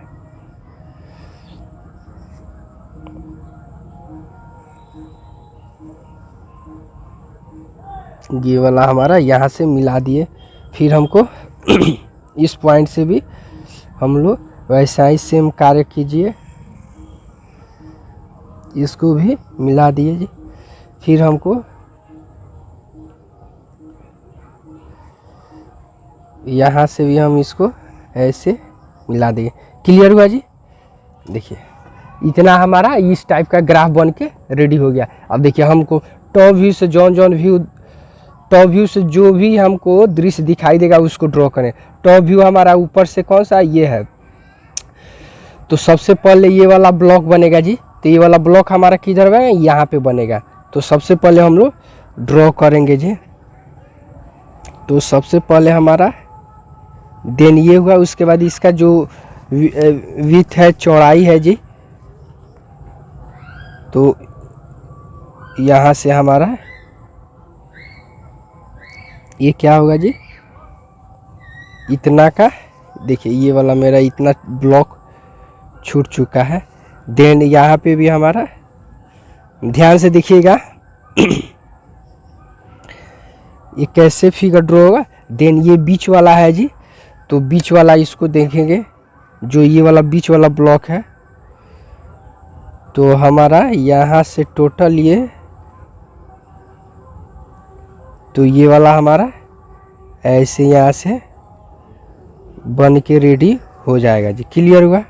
ये वाला हमारा यहाँ से मिला दिए। फिर हमको इस पॉइंट से भी हम लोग वैसा ही सेम कार्य कीजिए, इसको भी मिला दिए जी। फिर हमको यहाँ से भी हम इसको ऐसे मिला देंगे, क्लियर हुआ जी। देखिए इतना हमारा इस टाइप का ग्राफ बन के रेडी हो गया। अब देखिए हमको टॉप व्यू से टॉप व्यू से जो भी हमको दृश्य दिखाई देगा उसको ड्रॉ करें। टॉप व्यू हमारा ऊपर से कौन सा ये है, तो सबसे पहले ये वाला ब्लॉक बनेगा जी। तो ये वाला ब्लॉक हमारा किधर बनेगा, यहाँ पे बनेगा। तो सबसे पहले हम लोग ड्रॉ करेंगे जी। तो सबसे पहले हमारा देन ये हुआ। उसके बाद इसका जो विड्थ है, चौड़ाई है जी, तो यहाँ से हमारा ये क्या होगा जी, इतना का। देखिए ये वाला मेरा इतना ब्लॉक छूट चुका है। देन यहाँ पे भी हमारा ध्यान से देखिएगा ये कैसे फिगर ड्रॉ होगा। देन ये बीच वाला है जी, तो बीच वाला इसको देखेंगे, जो ये वाला बीच वाला ब्लॉक है। तो हमारा यहाँ से टोटल ये वाला हमारा ऐसे यहाँ से बन के रेडी हो जाएगा जी, क्लियर हुआ।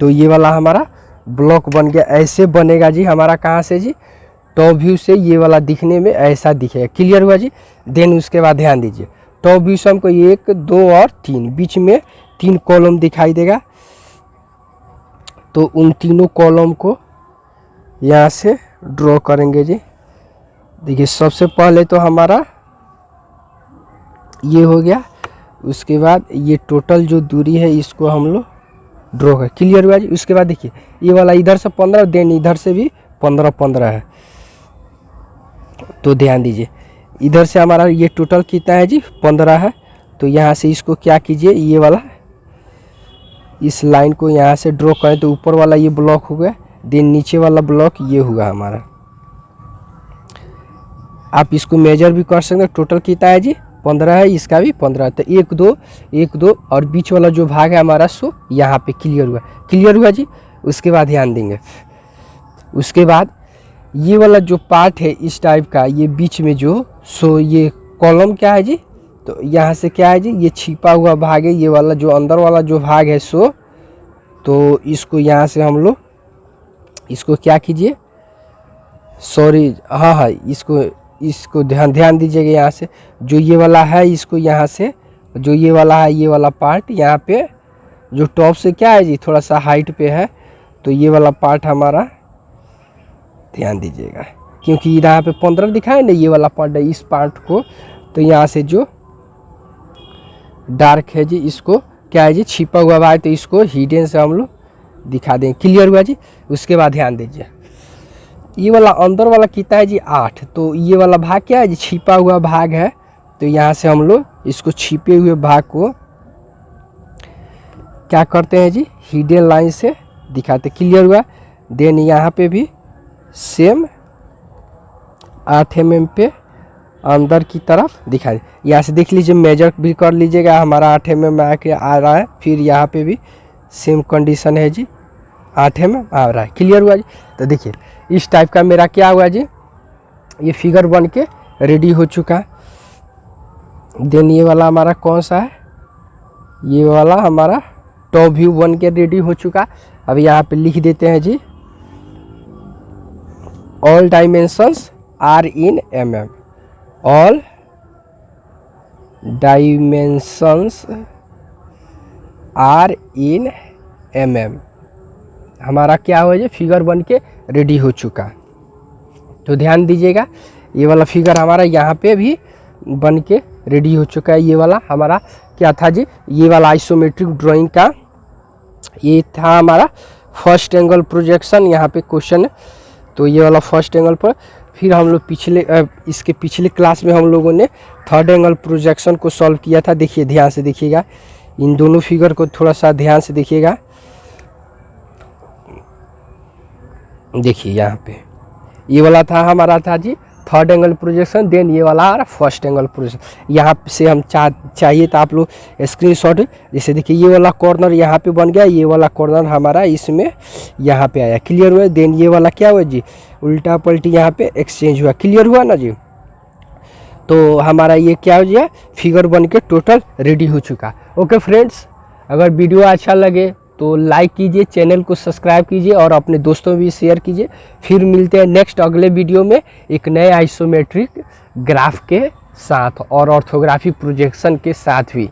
तो ये वाला हमारा ब्लॉक बन गया, ऐसे बनेगा जी हमारा। कहाँ से जी, टॉप व्यू से ये वाला दिखने में ऐसा दिखेगा, क्लियर हुआ जी। देन उसके बाद ध्यान दीजिए, टॉप व्यू से हमको 1 2 और 3 बीच में 3 कॉलम दिखाई देगा। तो उन तीनों कॉलम को यहाँ से ड्रॉ करेंगे जी। देखिए सबसे पहले तो हमारा ये हो गया। उसके बाद ये टोटल जो दूरी है इसको हम लोग ड्रॉ कर, क्लियर हुआ जी। उसके बाद देखिए ये वाला इधर से 15, देन इधर से भी 15 है। तो ध्यान दीजिए इधर से हमारा ये टोटल कितना है जी, 15 है। तो यहाँ से इसको क्या कीजिए, ये वाला इस लाइन को यहाँ से ड्रॉ करें तो ऊपर वाला ये ब्लॉक हो गया, देन नीचे वाला ब्लॉक ये हुआ हमारा। आप इसको मेजर भी कर सकते हैं। टोटल कितना है जी 15 है, इसका भी 15 है, तो 1 2 और बीच वाला जो भाग है हमारा सो यहाँ पे क्लियर हुआ जी। उसके बाद ध्यान देंगे, उसके बाद ये वाला जो पार्ट है इस टाइप का, ये बीच में जो सो ये कॉलम क्या है जी, तो यहाँ से क्या है जी ये छिपा हुआ भाग है, ये वाला जो अंदर वाला जो भाग है सो, तो इसको यहाँ से हम लोग इसको क्या कीजिए, सॉरी हाँ इसको ध्यान दीजिएगा। यहाँ से जो ये वाला है इसको यहाँ से जो ये वाला है, ये वाला पार्ट यहाँ पे जो टॉप से क्या है जी थोड़ा सा हाइट पे है, तो ये वाला पार्ट हमारा ध्यान दीजिएगा, क्योंकि यहाँ पे 15 दिखाए ना, ये वाला पार्ट है, इस पार्ट को तो यहाँ से जो डार्क है जी इसको क्या है जी छिपा हुआ भाग, तो इसको हिडन से हम लोग दिखा देंगे। क्लियर हुआ जी। उसके बाद ध्यान दीजिए, ये वाला अंदर वाला कितना है जी 8, तो ये वाला भाग क्या है जी छिपा हुआ भाग है, तो यहाँ से हम लोग इसको छिपे हुए भाग को क्या करते हैं जी हिडन लाइन से दिखाते। क्लियर हुआ। देन यहाँ पे भी सेम 8 mm पे अंदर की तरफ दिखा दे। यहाँ से देख लीजिए, मेजर भी कर लीजिएगा, हमारा 8 mm आ रहा है। फिर यहाँ पे भी सेम कंडीशन है जी 8 mm आ रहा है। क्लियर हुआ जी। तो देखिए इस टाइप का मेरा क्या हुआ जी, ये फिगर बन के रेडी हो चुका। देन ये वाला हमारा कौन सा है, ये वाला हमारा टॉप व्यू बन के रेडी हो चुका। अब यहाँ पे लिख देते हैं जी all dimensions are in mm, all dimensions are in mm। हमारा क्या हुआ जी फिगर बन के रेडी हो चुका। तो ध्यान दीजिएगा, ये वाला फिगर हमारा यहाँ पे भी बन के रेडी हो चुका है। ये वाला हमारा क्या था जी, ये वाला आइसोमेट्रिक ड्राइंग का ये था हमारा फर्स्ट एंगल प्रोजेक्शन। यहाँ पे क्वेश्चन है, तो ये वाला फर्स्ट एंगल पर फिर हम लोग इसके पिछले क्लास में हम लोगों ने थर्ड एंगल प्रोजेक्शन को सॉल्व किया था। देखिए ध्यान से देखिएगा, इन दोनों फिगर को थोड़ा सा ध्यान से देखिएगा। देखिए यहाँ पे ये वाला था हमारा था जी थर्ड एंगल प्रोजेक्शन, देन ये वाला आ रहा फर्स्ट एंगल प्रोजेक्शन। यहाँ से हम चाहिए तो आप लोग स्क्रीनशॉट, जैसे देखिए ये वाला कॉर्नर यहाँ पे बन गया, ये वाला कॉर्नर हमारा इसमें यहाँ पे आया। क्लियर हुआ। देन ये वाला क्या हुआ जी उल्टा पलटी यहाँ पे एक्सचेंज हुआ। क्लियर हुआ ना जी। तो हमारा ये क्या हो गया फिगर बन के टोटल रेडी हो चुका। ओके फ्रेंड्स, अगर वीडियो अच्छा लगे तो लाइक कीजिए, चैनल को सब्सक्राइब कीजिए और अपने दोस्तों भी शेयर कीजिए। फिर मिलते हैं नेक्स्ट अगले वीडियो में एक नए आइसोमेट्रिक ग्राफ के साथ और ऑर्थोग्राफिक प्रोजेक्शन के साथ भी।